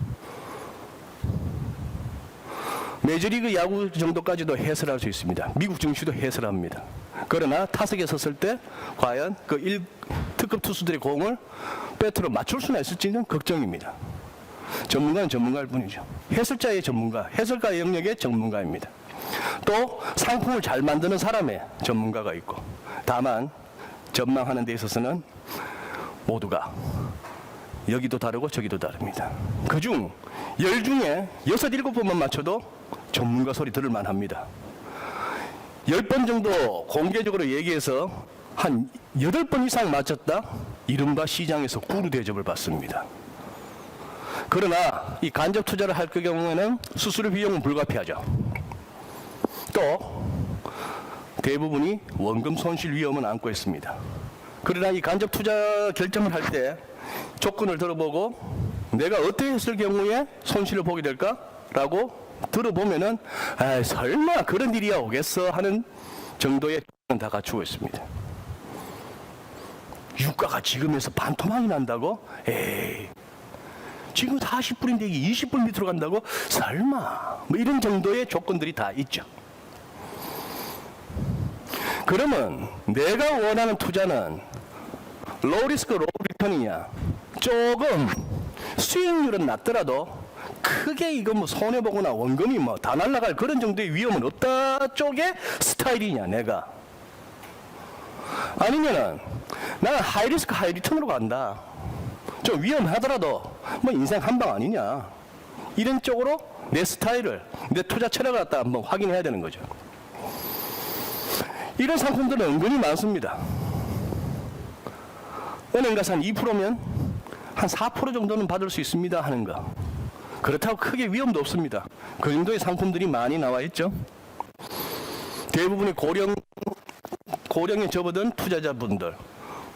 메이저리그 야구 정도까지도 해설할 수 있습니다. 미국 증시도 해설합니다. 그러나 타석에 섰을 때 과연 그 특급 투수들의 공을 배트로 맞출 수나 있을지는 걱정입니다. 전문가는 전문가일 뿐이죠. 해설자의 전문가, 해설가 영역의 전문가입니다. 또 상품을 잘 만드는 사람의 전문가가 있고, 다만 전망하는 데 있어서는 모두가 여기도 다르고 저기도 다릅니다. 그중 10 중에 6, 7번만 맞춰도 전문가 소리 들을 만합니다. 10번 정도 공개적으로 얘기해서 한 8번 이상 맞췄다? 이른바 시장에서 구루 대접을 받습니다. 그러나 이 간접 투자를 할 경우에는 수수료 비용은 불가피하죠. 또 대부분이 원금 손실 위험은 안고 있습니다. 그러나 이 간접 투자 결정을 할 때 조건을 들어보고 내가 어떻게 했을 경우에 손실을 보게 될까라고 들어보면은 설마 그런 일이야 오겠어 하는 정도의 조건은 다 갖추고 있습니다. 유가가 지금에서 반토막이 난다고? 에이, 지금 40불인데 이게 20불 밑으로 간다고? 설마 뭐 이런 정도의 조건들이 다 있죠. 그러면 내가 원하는 투자는 로우 리스크 로우 리턴이냐, 조금 수익률은 낮더라도 크게 이거 뭐 손해보거나 원금이 뭐 다 날아갈 그런 정도의 위험은 없다 쪽의 스타일이냐 내가, 아니면은 나는 하이 리스크 하이 리턴으로 간다, 좀 위험하더라도 뭐 인생 한방 아니냐, 이런 쪽으로 내 스타일을, 내 투자 철학을 갖다 한번 확인해야 되는 거죠. 이런 상품들은 은근히 많습니다. 은행 가서 한 2%면 한 4% 정도는 받을 수 있습니다 하는 거. 그렇다고 크게 위험도 없습니다. 그 정도의 상품들이 많이 나와 있죠. 대부분의 고령에 접어든 투자자분들,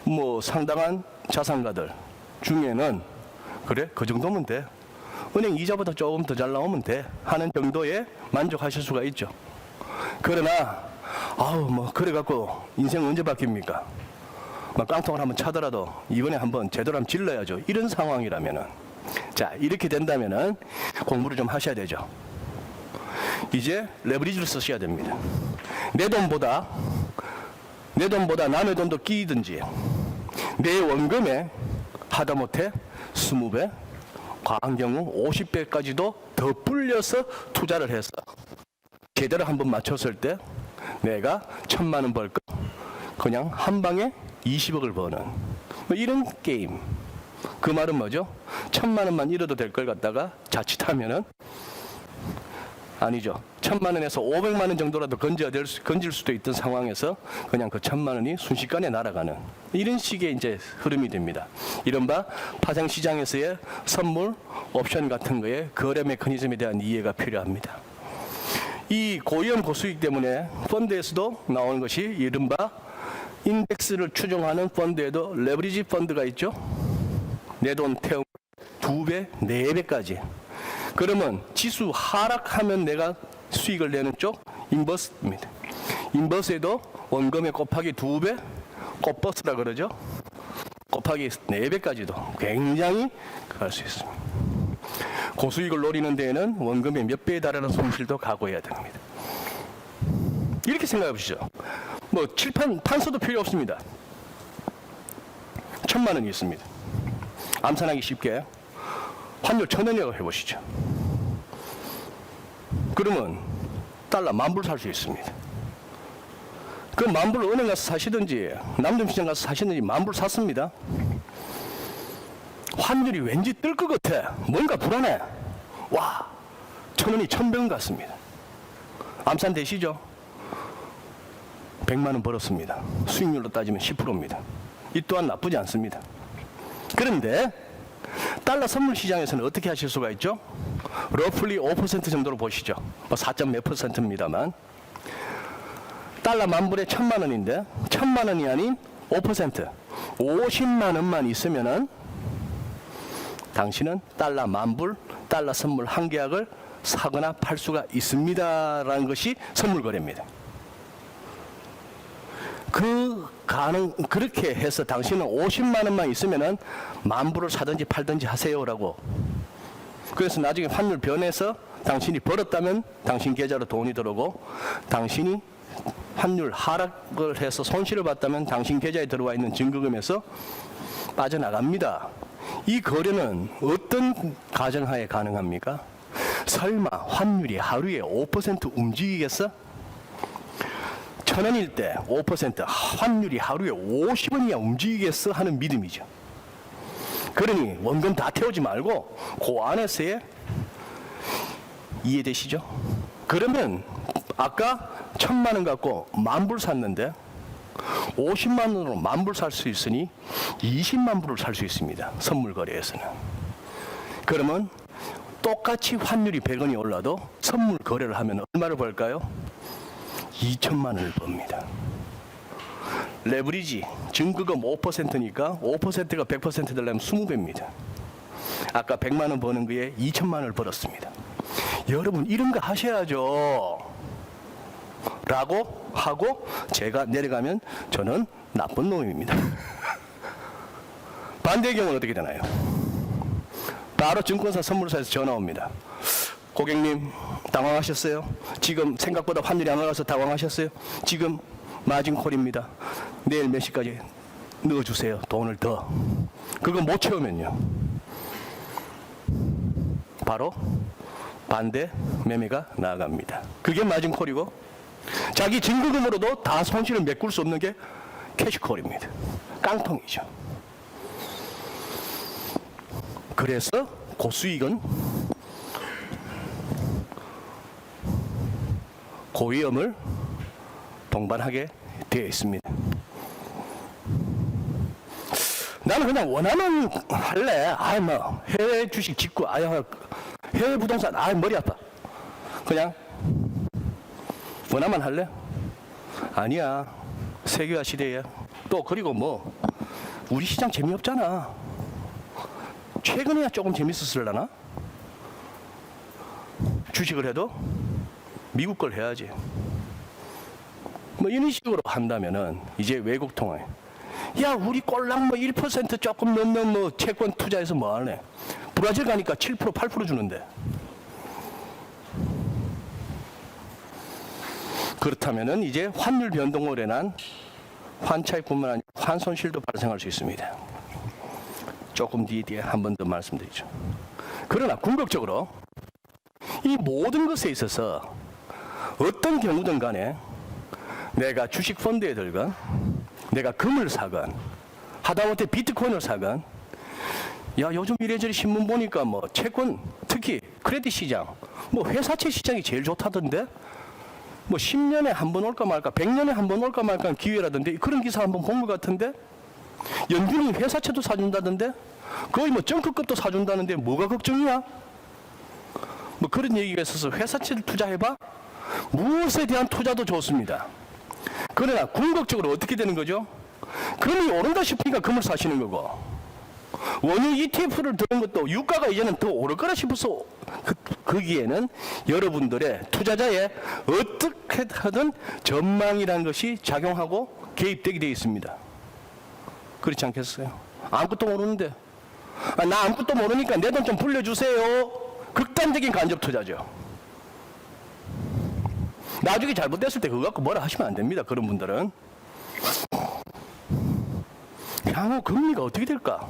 뭐 상당한 자산가들 중에는 그래 그 정도면 돼, 은행 이자보다 조금 더 잘 나오면 돼 하는 정도에 만족하실 수가 있죠. 그러나 뭐 그래갖고 인생 언제 바뀝니까? 막 깡통을 한번 차더라도 이번에 한번 제대로 한번 질러야죠. 이런 상황이라면은, 자, 이렇게 된다면은 공부를 좀 하셔야 되죠. 이제 레버리지를 쓰셔야 됩니다. 내 돈보다 남의 돈도 끼든지 내 원금에 하다못해 20배, 과한 경우 50배까지도 더 불려서 투자를 해서 제대로 한번 맞췄을 때 내가 1,000만 원 벌 거 그냥 한 방에 20억을 버는 뭐 이런 게임. 그 말은 뭐죠? 1,000만 원만 잃어도 될 걸 갖다가 자칫하면은, 아니죠, 1,000만 원에서 500만 원 정도라도 건질 수도 있던 상황에서 그냥 그 1,000만 원이 순식간에 날아가는 이런 식의 이제 흐름이 됩니다. 이른바 파생 시장에서의 선물, 옵션 같은 거에 거래 메커니즘에 대한 이해가 필요합니다. 이 고위험 고수익 때문에 펀드에서도 나오는 것이 이른바 인덱스를 추종하는 펀드에도 레버리지 펀드가 있죠. 내 돈 태운 2배, 4배까지. 그러면 지수 하락하면 내가 수익을 내는 쪽 인버스입니다. 인버스에도 원금에 곱하기 2배, 곱버스라 그러죠. 곱하기 4배까지도 굉장히 갈 수 있습니다. 고수익을 노리는 데에는 원금의 몇 배에 달하는 손실도 각오해야 됩니다. 이렇게 생각해 보시죠. 뭐 칠판 판서도 필요 없습니다. 1,000만 원이 있습니다. 암산하기 쉽게 환율 1,000원이라고 해보시죠. 그러면 달러 10,000불 살 수 있습니다. 그 10,000불 은행 가서 사시든지 남점시장 가서 사시든지 10,000불 샀습니다. 환율이 왠지 뜰 것 같아. 뭔가 불안해. 와, 1,000원이 1,100원 같습니다. 암산 되시죠? 100만 원 벌었습니다. 수익률로 따지면 10%입니다. 이 또한 나쁘지 않습니다. 그런데 달러 선물 시장에서는 어떻게 하실 수가 있죠? 러플리 5% 정도로 보시죠. 뭐 4점 몇 %입니다만 달러 10,000불에 1,000만 원인데 1,000만 원이 아닌 5% 50만 원만 있으면은 당신은 달러 10,000불 달러 선물 한 계약을 사거나 팔 수가 있습니다라는 것이 선물 거래입니다. 그렇게 해서 당신은 50만 원만 있으면은 10,000불을 사든지 팔든지 하세요라고. 그래서 나중에 환율 변해서 당신이 벌었다면 당신 계좌로 돈이 들어오고, 당신이 환율 하락을 해서 손실을 봤다면 당신 계좌에 들어와 있는 증거금에서 빠져나갑니다. 이 거래는 어떤 가정하에 가능합니까? 설마 환율이 하루에 5% 움직이겠어? 1,000원일 때 5%, 환율이 하루에 50원이야 움직이겠어 하는 믿음이죠. 그러니 원금 다 태우지 말고 그 안에서의 이해되시죠? 그러면 아까 1,000만 원 갖고 10,000불 샀는데 50만 원으로 10,000불 살 수 있으니 20만 불을 살 수 있습니다. 선물 거래에서는. 그러면 똑같이 환율이 100원이 올라도 선물 거래를 하면 얼마를 벌까요? 2,000만 원을 법니다. 레버리지, 증거금 5%니까 5%가 100% 되려면 20배입니다. 아까 100만 원 버는 거에 2,000만 원을 벌었습니다. 여러분 이런 거 하셔야죠. 라고 하고 제가 내려가면 저는 나쁜 놈입니다. 반대의 경우는 어떻게 되나요? 바로 증권사 선물사에서 전화 옵니다. 고객님 당황하셨어요? 지금 생각보다 환율이 안 올라서 당황하셨어요? 지금 마진콜입니다. 내일 몇 시까지 넣어주세요. 돈을 더. 그거 못 채우면요. 바로 반대 매매가 나아갑니다. 그게 마진콜이고, 자기 증거금으로도 다 손실을 메꿀 수 없는 게 캐시콜입니다. 깡통이죠. 그래서 고수익은 고위험을 동반하게 되어 있습니다. 나는 그냥 원하면 할래. 뭐 해외 주식 짓고, 해외 부동산, 머리 아파. 그냥 원하면 할래? 아니야. 세계화 시대야. 또 그리고 뭐 우리 시장 재미없잖아. 최근에야 조금 재밌었을라나? 주식을 해도 미국 걸 해야지. 뭐 이런 식으로 한다면은 이제 외국 통화에, 야 우리 꼴랑 뭐 1% 조금 넘는 뭐 채권 투자해서 뭐 하네. 브라질 가니까 7% 8% 주는데. 그렇다면은 이제 환율 변동으로 인한 환차익뿐만 아니라 환손실도 발생할 수 있습니다. 조금 뒤에 한 번 더 말씀드리죠. 그러나 궁극적으로 이 모든 것에 있어서 어떤 경우든 간에 내가 주식 펀드에 들건, 내가 금을 사건, 하다못해 비트코인을 사건, 야 요즘 이래저래 신문 보니까 뭐 채권, 특히 크레딧 시장, 뭐 회사채 시장이 제일 좋다던데, 뭐 10년에 한 번 올까 말까, 100년에 한 번 올까 말까 하는 기회라던데, 그런 기사 한번 본 것 같은데, 연준이 회사채도 사준다던데, 거의 뭐 정크급도 사준다는데 뭐가 걱정이야? 뭐 그런 얘기가 있어서 회사채를 투자해봐? 무엇에 대한 투자도 좋습니다. 그러나 궁극적으로 어떻게 되는 거죠? 금이 오른다 싶으니까 금을 사시는 거고, 원유 ETF를 드는 것도 유가가 이제는 더 오를 거라 싶어서 거기에는 여러분들의 투자자의 어떻게 하든 전망이라는 것이 작용하고 개입되게 되어 있습니다. 그렇지 않겠어요? 아무것도 모르는데, 나 아무것도 모르니까 내 돈 좀 불려주세요. 극단적인 간접 투자죠. 나중에 잘못됐을 때 그거 갖고 뭐라 하시면 안 됩니다. 그런 분들은. 향후 금리가 어떻게 될까?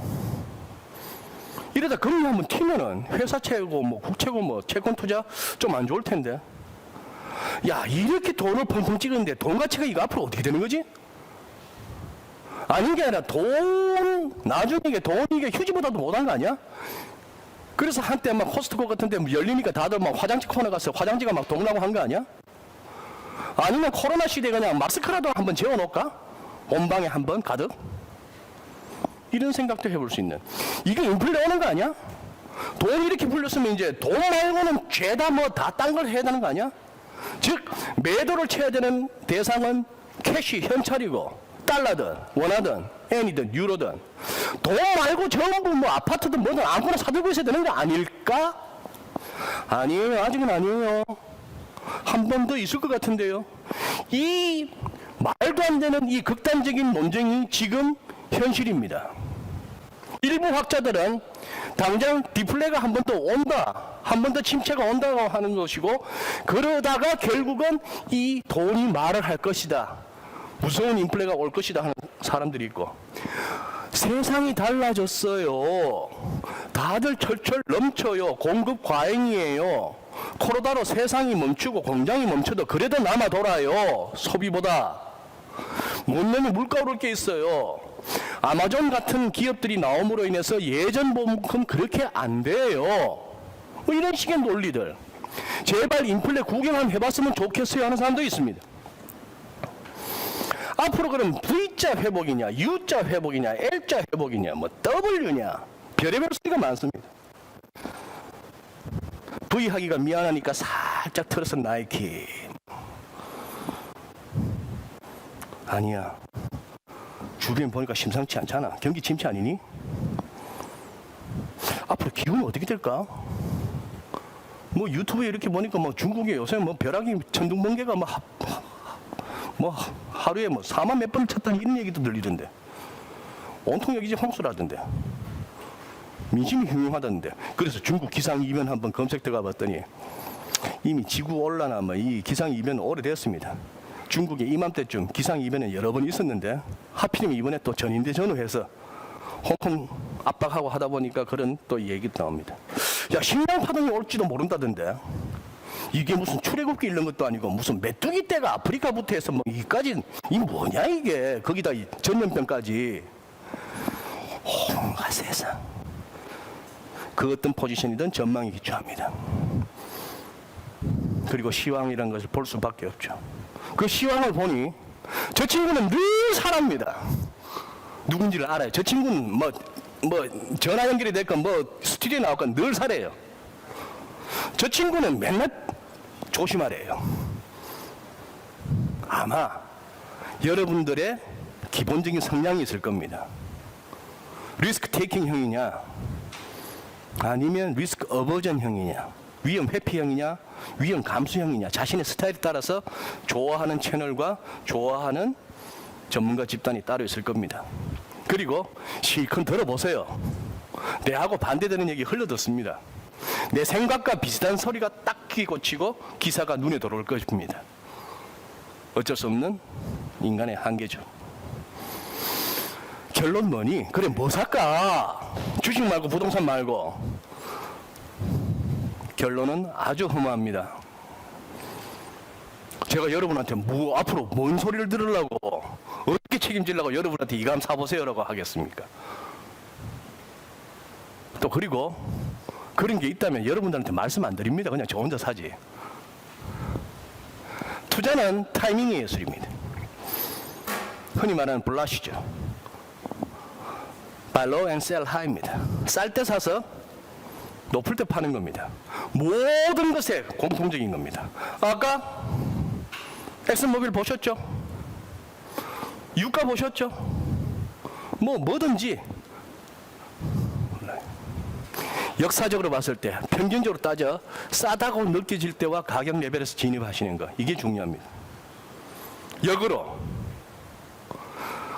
이러다 금리 한번 튀면은 회사 채고 뭐 국채고 뭐 채권 투자 좀 안 좋을 텐데. 야, 이렇게 돈을 펑펑 찍었는데 돈 가치가 이거 앞으로 어떻게 되는 거지? 아닌 게 아니라 나중에 이게 휴지보다도 못한 거 아니야? 그래서 한때 막 코스트코 같은 데 열리니까 다들 막 화장지 코너 가서 화장지가 막 동나고 한 거 아니야? 아니면 코로나 시대에 그냥 마스크라도 한번 재워놓을까? 온 방에 한번 가득? 이런 생각도 해볼 수 있는. 이게 인플레 오는 거 아니야? 돈 이렇게 풀렸으면 이제 돈 말고는 죄다 뭐 다 딴 걸 해야 되는 거 아니야? 즉 매도를 쳐야 되는 대상은 캐시 현찰이고, 달러든 원화든 엔이든 유로든 돈 말고 전부 뭐 아파트든 뭐든 아무거나 사들고 있어야 되는 거 아닐까? 아니에요. 아직은 아니에요. 한 번 더 있을 것 같은데요. 이 말도 안 되는 이 극단적인 논쟁이 지금 현실입니다. 일부 학자들은 당장 디플레가 한 번 더 온다, 한 번 더 침체가 온다고 하는 것이고, 그러다가 결국은 이 돈이 말을 할 것이다, 무서운 인플레가 올 것이다 하는 사람들이 있고, 세상이 달라졌어요. 다들 철철 넘쳐요. 공급 과잉이에요. 코로나로 세상이 멈추고 공장이 멈춰도 그래도 남아 돌아요. 소비보다. 못 내면 물가 오를 게 있어요. 아마존 같은 기업들이 나옴으로 인해서 예전만큼 그렇게 안 돼요. 뭐 이런 식의 논리들. 제발 인플레 구경 한번 해봤으면 좋겠어요 하는 사람도 있습니다. 앞으로 그럼 V자 회복이냐, U자 회복이냐, L자 회복이냐, 뭐 W냐, 별의별 소리가 많습니다. V 하기가 미안하니까 살짝 틀어서 나이키. 아니야. 주변 보니까 심상치 않잖아. 경기 침체 아니니? 앞으로 기후는 어떻게 될까? 뭐 유튜브에 이렇게 보니까 뭐 중국에 요새 뭐 벼락이 천둥번개가 뭐 하루에 뭐 4만 몇 번을 쳤다는 이런 얘기도 들리던데. 온통 여기지 홍수라던데. 민심이 흉흉하다는데. 그래서 중국 기상이변 한번 검색 들어가 봤더니 이미 지구온난화 뭐 이 기상이변은 오래됐습니다. 중국에 이맘때쯤 기상이변은 여러 번 있었는데 하필이면 이번에 또 전인대 전후해서 홍콩 압박하고 하다 보니까 그런 또 얘기도 나옵니다. 야, 식량파동이 올지도 모른다던데. 이게 무슨 출애굽기 이런 것도 아니고 무슨 메뚜기 떼가 아프리카부터 해서 뭐 이까지 이 뭐냐 이게. 거기다 이 전염병까지. 홍가 세상. 그 어떤 포지션이든 전망이 기초합니다. 그리고 시황이라는 것을 볼 수밖에 없죠. 그 시황을 보니 저 친구는 늘 사랍니다. 누군지를 알아요. 저 친구는 뭐 전화 연결이 됐건 뭐 스튜디오에 나올건 늘 사래요. 저 친구는 맨날 조심하래요. 아마 여러분들의 기본적인 성향이 있을 겁니다. 리스크 테이킹 형이냐, 아니면 리스크 어버전 형이냐, 위험 회피형이냐, 위험 감수형이냐, 자신의 스타일에 따라서 좋아하는 채널과 좋아하는 전문가 집단이 따로 있을 겁니다. 그리고 실컷 들어보세요. 내하고 반대되는 얘기 흘러듣습니다. 내 생각과 비슷한 소리가 딱 귀 꽂히고 기사가 눈에 들어올 것입니다. 어쩔 수 없는 인간의 한계죠. 결론 뭐니? 그래 뭐 살까? 주식 말고 부동산 말고. 결론은 아주 허무합니다. 제가 여러분한테 뭐 앞으로 뭔 소리를 들으려고, 어떻게 책임지려고 여러분한테 이감 사보세요라고 하겠습니까? 또 그리고 그런 게 있다면 여러분들한테 말씀 안 드립니다. 그냥 저 혼자 사지. 투자는 타이밍의 예술입니다. 흔히 말하는 블라시죠. Buy low and sell high입니다. 쌀 때 사서 높을 때 파는 겁니다. 모든 것에 공통적인 겁니다. 아까 엑슨모빌 보셨죠? 유가 보셨죠? 뭐든지 역사적으로 봤을 때 평균적으로 따져 싸다고 느껴질 때와 가격 레벨에서 진입하시는 거, 이게 중요합니다. 역으로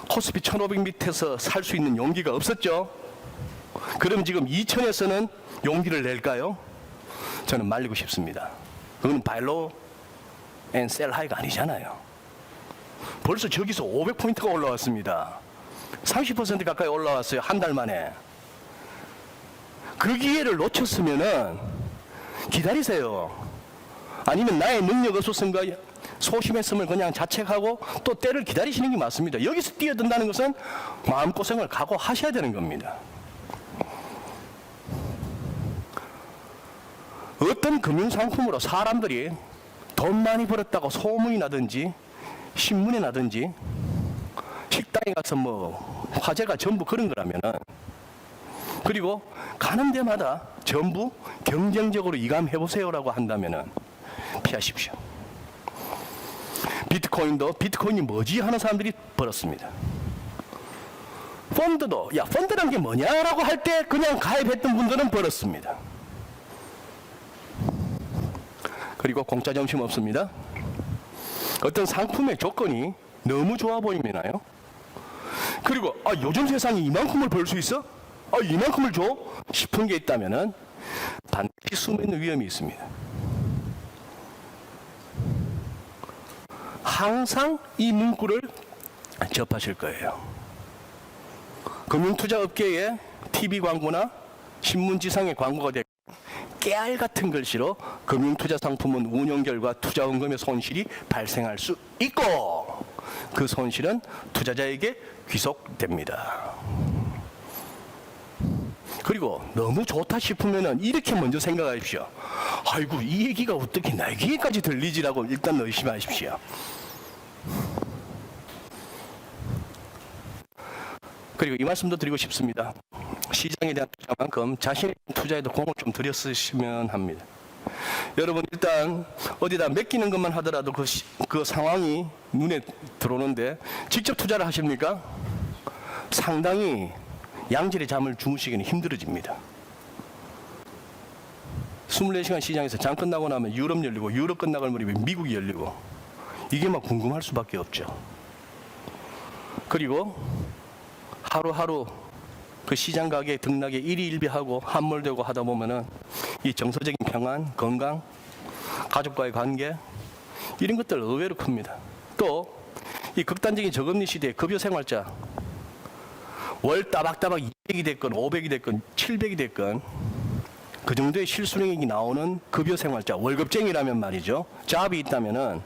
코스피 1500 밑에서 살 수 있는 용기가 없었죠. 그럼 지금 2000에서는 용기를 낼까요? 저는 말리고 싶습니다. 그건 바이로 앤 셀 하이가 아니잖아요. 벌써 저기서 500포인트가 올라왔습니다. 30% 가까이 올라왔어요. 한 달 만에. 그 기회를 놓쳤으면은 기다리세요. 아니면 나의 능력 없었음과 소심했음을 그냥 자책하고 또 때를 기다리시는 게 맞습니다. 여기서 뛰어든다는 것은 마음고생을 각오하셔야 되는 겁니다. 어떤 금융상품으로 사람들이 돈 많이 벌었다고 소문이 나든지 신문이 나든지 식당에 가서 화제가 전부 그런 거라면은, 그리고 가는 데마다 전부 경쟁적으로 이감해보세요라고 한다면은 피하십시오. 비트코인이 뭐지 하는 사람들이 벌었습니다. 펀드도 펀드란 게 뭐냐라고 할 때 그냥 가입했던 분들은 벌었습니다. 그리고 공짜 점심 없습니다. 어떤 상품의 조건이 너무 좋아 보이면요. 그리고 요즘 세상에 이만큼을 벌 수 있어? 이만큼을 줘? 싶은 게 있다면은 반드시 숨어있는 위험이 있습니다. 항상 이 문구를 접하실 거예요. 금융투자업계에 TV 광고나 신문지상의 광고가 되고 깨알 같은 글씨로 금융투자 상품은 운용 결과 투자원금의 손실이 발생할 수 있고 그 손실은 투자자에게 귀속됩니다. 그리고 너무 좋다 싶으면은 이렇게 먼저 생각하십시오. 아이고, 이 얘기가 어떻게 내 귀에까지 들리지라고 일단 의심하십시오. 그리고 이 말씀도 드리고 싶습니다. 시장에 대한 투자만큼 자신의 투자에도 공을 좀 들여 쓰시면 합니다. 여러분, 일단 어디다 맡기는 것만 하더라도 그 상황이 눈에 들어오는데 직접 투자를 하십니까? 상당히 양질의 잠을 주무시기는 힘들어집니다. 24시간 시장에서 장 끝나고 나면 유럽 열리고 유럽 끝나갈 무렵에 미국이 열리고 이게 막 궁금할 수밖에 없죠. 그리고 하루하루 그 시장 가격의 등락에 일희일비하고 함몰되고 하다 보면은 이 정서적인 평안, 건강, 가족과의 관계 이런 것들 의외로 큽니다. 또 이 극단적인 저금리 시대의 급여 생활자 월 따박따박 200이 됐건 500이 됐건 700이 됐건 그 정도의 실수령액이 나오는 급여 생활자, 월급쟁이라면 말이죠. 잡이 있다면은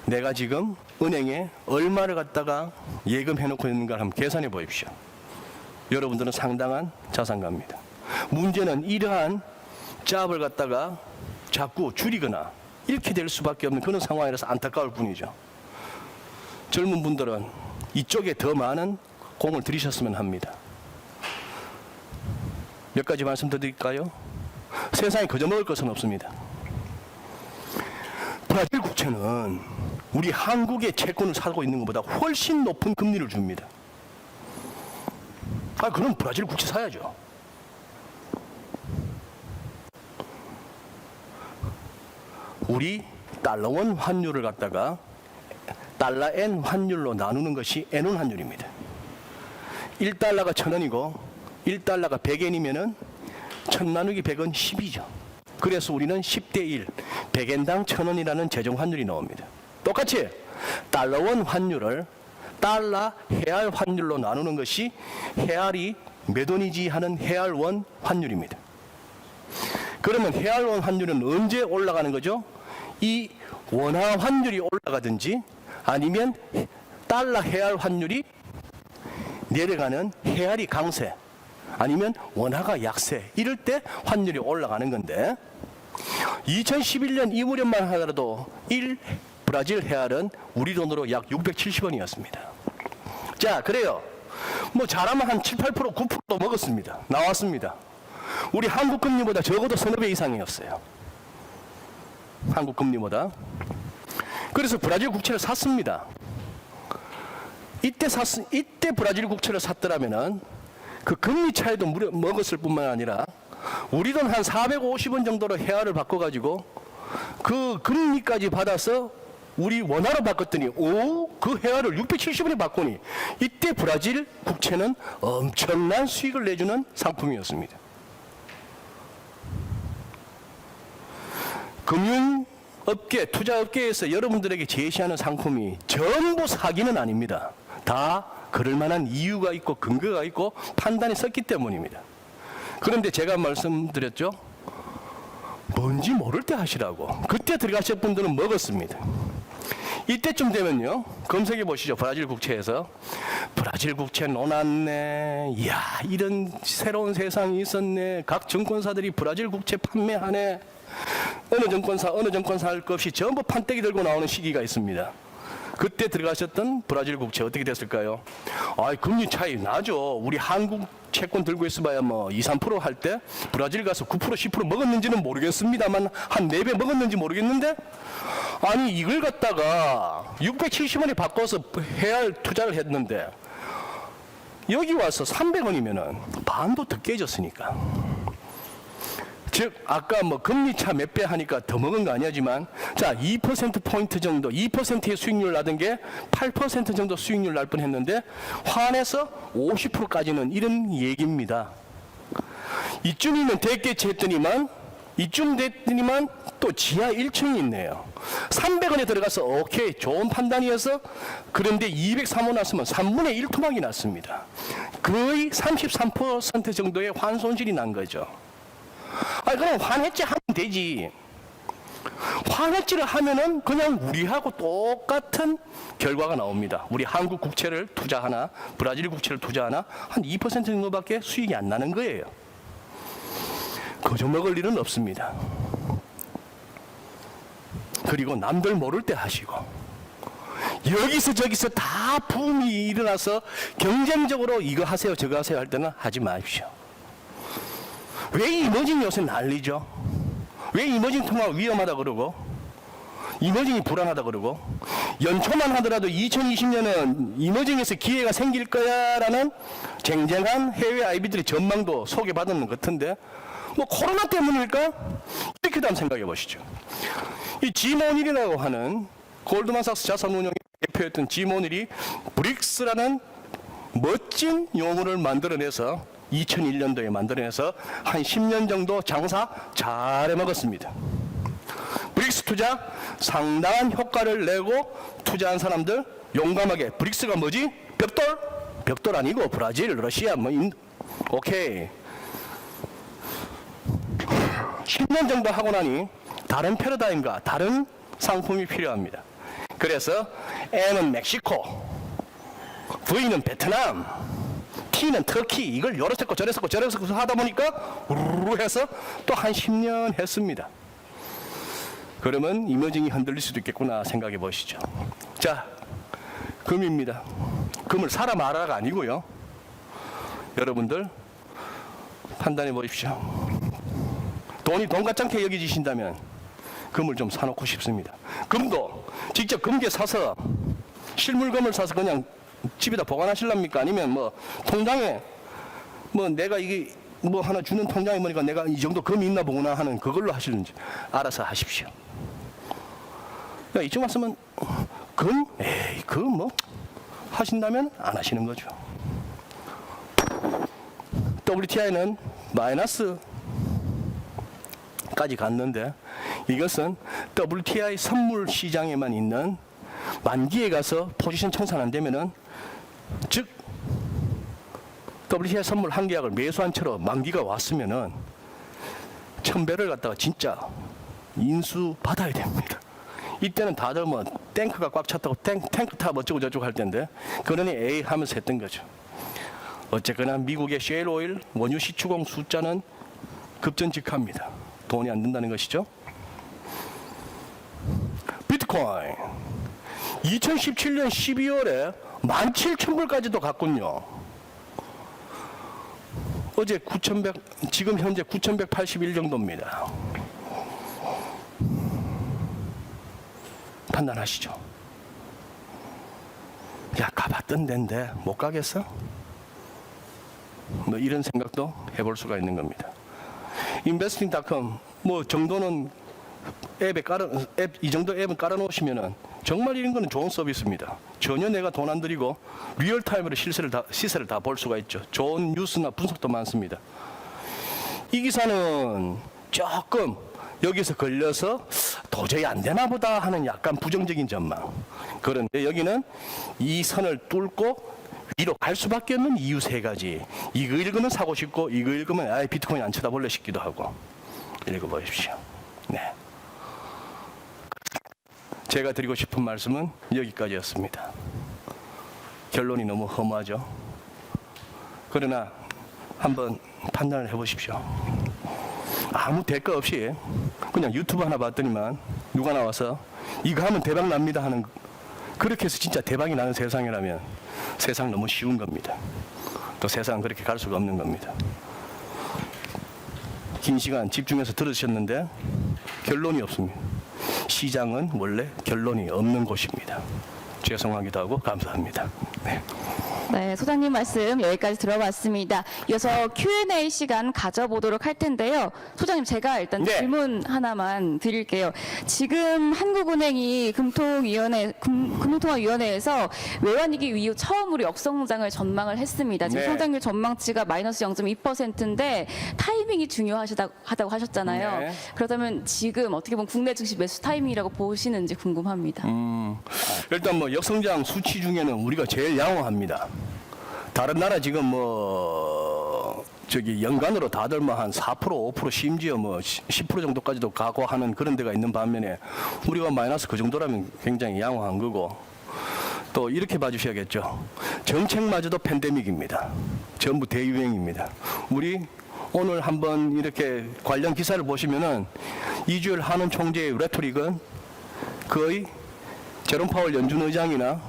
내가 지금 은행에 얼마를 갖다가 예금해놓고 있는가 한번 계산해 보십시오. 여러분들은 상당한 자산가입니다. 문제는 이러한 잡을 갖다가 자꾸 줄이거나 이렇게 될 수밖에 없는 그런 상황이라서 안타까울 뿐이죠. 젊은 분들은 이쪽에 더 많은 공을 들이셨으면 합니다. 몇 가지 말씀드릴까요? 세상에 그저 먹을 것은 없습니다. 브라질 국채는 우리 한국의 채권을 사고 있는 것보다 훨씬 높은 금리를 줍니다. 그럼 브라질 국채 사야죠. 우리 달러원 환율을 갖다가 달러엔 환율로 나누는 것이 N원 환율입니다. 1달러가 1,000원이고 1달러가 100엔이면은 1,000 나누기 100은 10이죠. 그래서 우리는 10대 1, 100엔당 1,000원이라는 재정 환율이 나옵니다. 똑같이 달러원 환율을 달러 헤알 환율로 나누는 것이 헤알이 몇 원이지 하는 헤알원 환율입니다. 그러면 헤알원 환율은 언제 올라가는 거죠? 이 원화 환율이 올라가든지 아니면 달러 헤알 환율이 내려가는 헤알이 강세 아니면 원화가 약세 이럴 때 환율이 올라가는 건데 2011년 이 무렵만 하더라도 1 브라질 헤알은 우리 돈으로 약 670원이었습니다. 자, 그래요. 잘하면 한 7, 8%, 9%도 먹었습니다. 나왔습니다. 우리 한국 금리보다 적어도 서너 배 이상이었어요. 한국 금리보다. 그래서 브라질 국채를 샀습니다. 이때 브라질 국채를 샀더라면은 그 금리 차이도 먹었을 뿐만 아니라 우리 돈 한 450원 정도로 헤아를 바꿔가지고 그 금리까지 받아서 우리 원화로 바꿨더니 그 헤아를 670원에 바꾸니 이때 브라질 국채는 엄청난 수익을 내주는 상품이었습니다. 금융업계, 투자업계에서 여러분들에게 제시하는 상품이 전부 사기는 아닙니다. 다 그럴 만한 이유가 있고 근거가 있고 판단이 섰기 때문입니다. 그런데 제가 말씀드렸죠. 뭔지 모를 때 하시라고. 그때 들어가실 분들은 먹었습니다. 이때쯤 되면요. 검색해 보시죠. 브라질 국채에서. 브라질 국채 놓았네. 이야, 이런 새로운 세상이 있었네. 각 증권사들이 브라질 국채 판매하네. 어느 증권사 할 것 없이 전부 판때기 들고 나오는 시기가 있습니다. 그때 들어가셨던 브라질 국채 어떻게 됐을까요? 금리 차이 나죠. 우리 한국 채권 들고 있어봐야 뭐 2, 3% 할 때 브라질 가서 9%, 10% 먹었는지는 모르겠습니다만 한 4배 먹었는지 모르겠는데 아니 이걸 갖다가 670원에 바꿔서 해야 투자를 했는데 여기 와서 300원이면은 반도 더 깨졌으니까. 즉 아까 뭐 금리차 몇 배 하니까 더 먹은 거 아니지만 자 2%포인트 정도 2%의 수익률 나던 게 8% 정도 수익률 날 뻔했는데 환해서 50%까지는 이런 얘기입니다. 이쯤이면 됐겠지 했더니만 또 지하 1층이 있네요. 300원에 들어가서 오케이 좋은 판단이어서 그런데 203원 났으면 3분의 1 토막이 났습니다. 거의 33% 정도의 환손실이 난 거죠. 그럼 환해지 하면 되지. 환해지를 하면은 그냥 우리하고 똑같은 결과가 나옵니다. 우리 한국 국채를 투자하나, 브라질 국채를 투자하나 한 2% 정도밖에 수익이 안 나는 거예요. 거저 먹을 일은 없습니다. 그리고 남들 모를 때 하시고 여기서 저기서 다 붐이 일어나서 경쟁적으로 이거 하세요 저거 하세요 할 때는 하지 마십시오. 왜 이머징 요새 난리죠? 왜 이머징 통화가 위험하다 그러고 이머징이 불안하다 그러고 연초만 하더라도 2020년은 이머징에서 기회가 생길 거야라는 쟁쟁한 해외 IB들의 전망도 소개받은 것 같은데 뭐 코로나 때문일까? 이렇게도 한번 생각해 보시죠. 이 지모닐이라고 하는 골드만삭스 자산운용 대표였던 지모닐이 브릭스라는 멋진 용어를 만들어내서 2001년도에 만들어내서 한 10년 정도 장사 잘 해먹었습니다. 브릭스 투자 상당한 효과를 내고 투자한 사람들 용감하게 브릭스가 뭐지? 벽돌? 벽돌 아니고 브라질, 러시아 오케이. 10년 정도 하고 나니 다른 패러다임과 다른 상품이 필요합니다. 그래서 M은 멕시코, V는 베트남, T는 터키 이걸 요래 섞고 저래 섞고 저래 섞고 하다 보니까 우르르 해서 또 한 10년 했습니다. 그러면 이머징이 흔들릴 수도 있겠구나 생각해 보시죠. 자, 금입니다. 금을 사라 마라가 아니고요. 여러분들 판단해 보십시오. 돈이 돈 같지 않게 여기지신다면 금을 좀 사놓고 싶습니다. 금도 직접 금괴 사서 실물금을 사서 그냥 집에다 보관하실랍니까? 아니면 뭐 통장에 뭐 내가 이게 뭐 하나 주는 통장에 보니까 내가 이 정도 금이 있나 보구나 하는 그걸로 하시는지 알아서 하십시오. 그러니까 이쯤 왔으면 금? 에이 금 뭐 하신다면 안 하시는 거죠. WTI는 마이너스 까지 갔는데 이것은 WTI 선물 시장에만 있는 만기에 가서 포지션 청산 안 되면은 즉 WTI 선물 한 계약을 매수한 채로 만기가 왔으면은 1000배를 갖다가 진짜 인수 받아야 됩니다. 이때는 다들 뭐 탱크가 꽉 찼다고 탱크 탑 어쩌고 저쩌고 할 텐데 그러니 에이 하면서 했던 거죠. 어쨌거나 미국의 셰일 오일 원유 시추공 숫자는 급전직합니다. 돈이 안 든다는 것이죠. 비트코인 2017년 12월에 17,000불까지도 갔군요. 어제 9,100, 지금 현재 9,181 정도입니다. 판단하시죠. 야, 가봤던 데인데 못 가겠어? 뭐 이런 생각도 해볼 수가 있는 겁니다. investing.com 뭐 정도는 앱 이 정도 앱은 깔아놓으시면은 정말 이런 거는 좋은 서비스입니다. 전혀 내가 돈 안 들이고 리얼타임으로 시세를 다 볼 수가 있죠. 좋은 뉴스나 분석도 많습니다. 이 기사는 조금 여기서 걸려서 도저히 안 되나 보다 하는 약간 부정적인 전망. 그런데 여기는 이 선을 뚫고 위로 갈 수밖에 없는 이유 세 가지. 이거 읽으면 사고 싶고 이거 읽으면 아예 비트코인 안 쳐다볼래 싶기도 하고. 읽어보십시오. 네. 제가 드리고 싶은 말씀은 여기까지였습니다. 결론이 너무 허무하죠. 그러나 한번 판단을 해보십시오. 아무 대가 없이 그냥 유튜브 하나 봤더니만 누가 나와서 이거 하면 대박 납니다 하는, 그렇게 해서 진짜 대박이 나는 세상이라면 세상 너무 쉬운 겁니다. 또 세상은 그렇게 갈 수가 없는 겁니다. 긴 시간 집중해서 들으셨는데 결론이 없습니다. 시장은 원래 결론이 없는 곳입니다. 죄송하기도 하고 감사합니다. 네. 네, 소장님 말씀 여기까지 들어봤습니다. 이어서 Q&A 시간 가져보도록 할 텐데요. 소장님, 제가 일단 네. 질문 하나만 드릴게요. 지금 한국은행이 금융통화위원회에서 외환위기 이후 처음으로 역성장을 전망을 했습니다. 지금 네. 성장률 전망치가 마이너스 0.2%인데 타이밍이 중요하다고 하셨잖아요. 네. 그렇다면 지금 어떻게 보면 국내 증시 매수 타이밍이라고 보시는지 궁금합니다. 일단 뭐 역성장 수치 중에는 우리가 제일 양호합니다. 다른 나라 지금 뭐 저기 연간으로 다들 뭐 한 4%, 5% 심지어 뭐 10% 정도까지도 가고 하는 그런 데가 있는 반면에 우리가 마이너스 그 정도라면 굉장히 양호한 거고, 또 이렇게 봐주셔야겠죠. 정책마저도 팬데믹입니다. 전부 대유행입니다. 우리 오늘 한번 이렇게 관련 기사를 보시면은 이주열 한원 총재의 레토릭은 거의 제롬 파월 연준 의장이나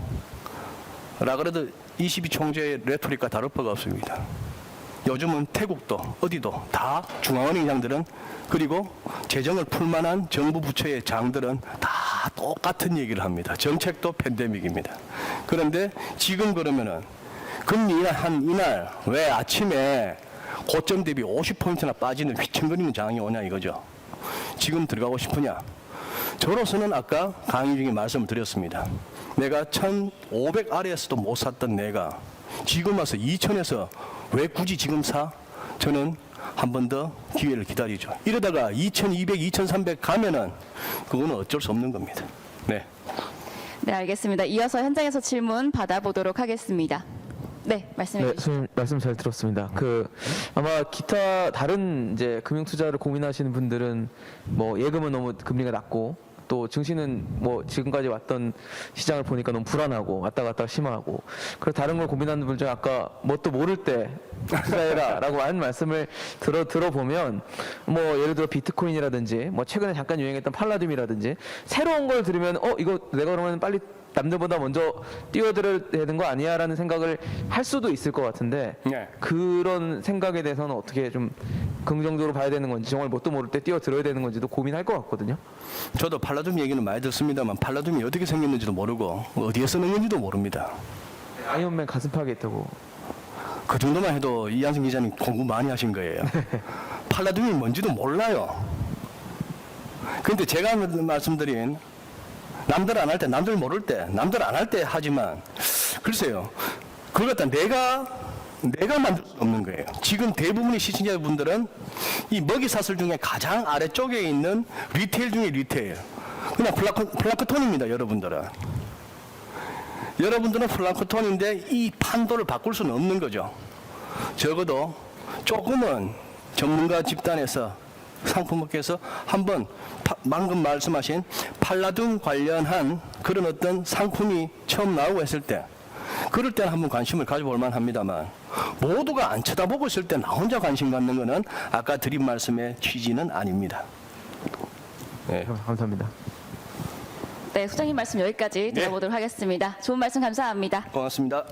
라가르드 22 총재의 레토릭과 다를 바가 없습니다. 요즘은 태국도 어디도 다 중앙은행 의장들은, 그리고 재정을 풀만한 정부 부처의 장들은 다 똑같은 얘기를 합니다. 정책도 팬데믹입니다. 그런데 지금 그러면은 금리 이날 왜 아침에 고점 대비 50포인트나 빠지는 휘청거리는 장이 오냐 이거죠. 지금 들어가고 싶으냐? 저로서는 아까 강의 중에 말씀을 드렸습니다. 내가 1,500 아래에서도 못 샀던 내가 지금 와서 2,000에서 왜 굳이 지금 사? 저는 한 번 더 기회를 기다리죠. 이러다가 2,200, 2,300 가면은 그거는 어쩔 수 없는 겁니다. 네. 네, 알겠습니다. 이어서 현장에서 질문 받아보도록 하겠습니다. 네, 말씀해 주시죠. 선생님 말씀 잘 들었습니다. 아마 기타 다른 이제 금융 투자를 고민하시는 분들은 뭐 예금은 너무 금리가 낮고 또 증시는 뭐 지금까지 왔던 시장을 보니까 너무 불안하고 왔다 갔다 심하고, 그래서 다른 걸 고민하는 분 중에 아까 뭣도 모를 때 투자해라라고 하는 말씀을 들어보면 뭐 예를 들어 비트코인이라든지 뭐 최근에 잠깐 유행했던 팔라듐이라든지 새로운 걸 들으면 이거 내가 그러면 빨리 남들보다 먼저 뛰어들어야 되는 거 아니야? 라는 생각을 할 수도 있을 것 같은데 네. 그런 생각에 대해서는 어떻게 좀 긍정적으로 봐야 되는 건지, 정말 뭣도 모를 때 뛰어들어야 되는 건지도 고민할 것 같거든요. 저도 팔라듐 얘기는 많이 듣습니다만 팔라듐이 어떻게 생겼는지도 모르고 어디에 쓰는 건지도 모릅니다. 아이언맨 가슴팍에 있다고. 그 정도만 해도 이한승 기자님 공부 많이 하신 거예요. 팔라듐이 뭔지도 몰라요. 그런데 제가 말씀드린 남들 안 할 때, 남들 모를 때, 남들 안 할 때 하지만 글쎄요. 그걸 갖다 내가 만들 수 없는 거예요. 지금 대부분의 시청자분들은 이 먹이사슬 중에 가장 아래쪽에 있는 리테일 중에 리테일. 그냥 플랑크톤입니다, 여러분들은. 여러분들은 플랑크톤인데 이 판도를 바꿀 수는 없는 거죠. 적어도 조금은 전문가 집단에서 상품업계에서 한번 방금 말씀하신 팔라듐 관련한 그런 어떤 상품이 처음 나오고 했을 때, 그럴 때는 한번 관심을 가져볼 만합니다만 모두가 안 쳐다보고 있을 때 나 혼자 관심 갖는 거는 아까 드린 말씀의 취지는 아닙니다. 네. 감사합니다. 네, 소장님 말씀 여기까지 들어보도록 하겠습니다. 좋은 말씀 감사합니다. 고맙습니다.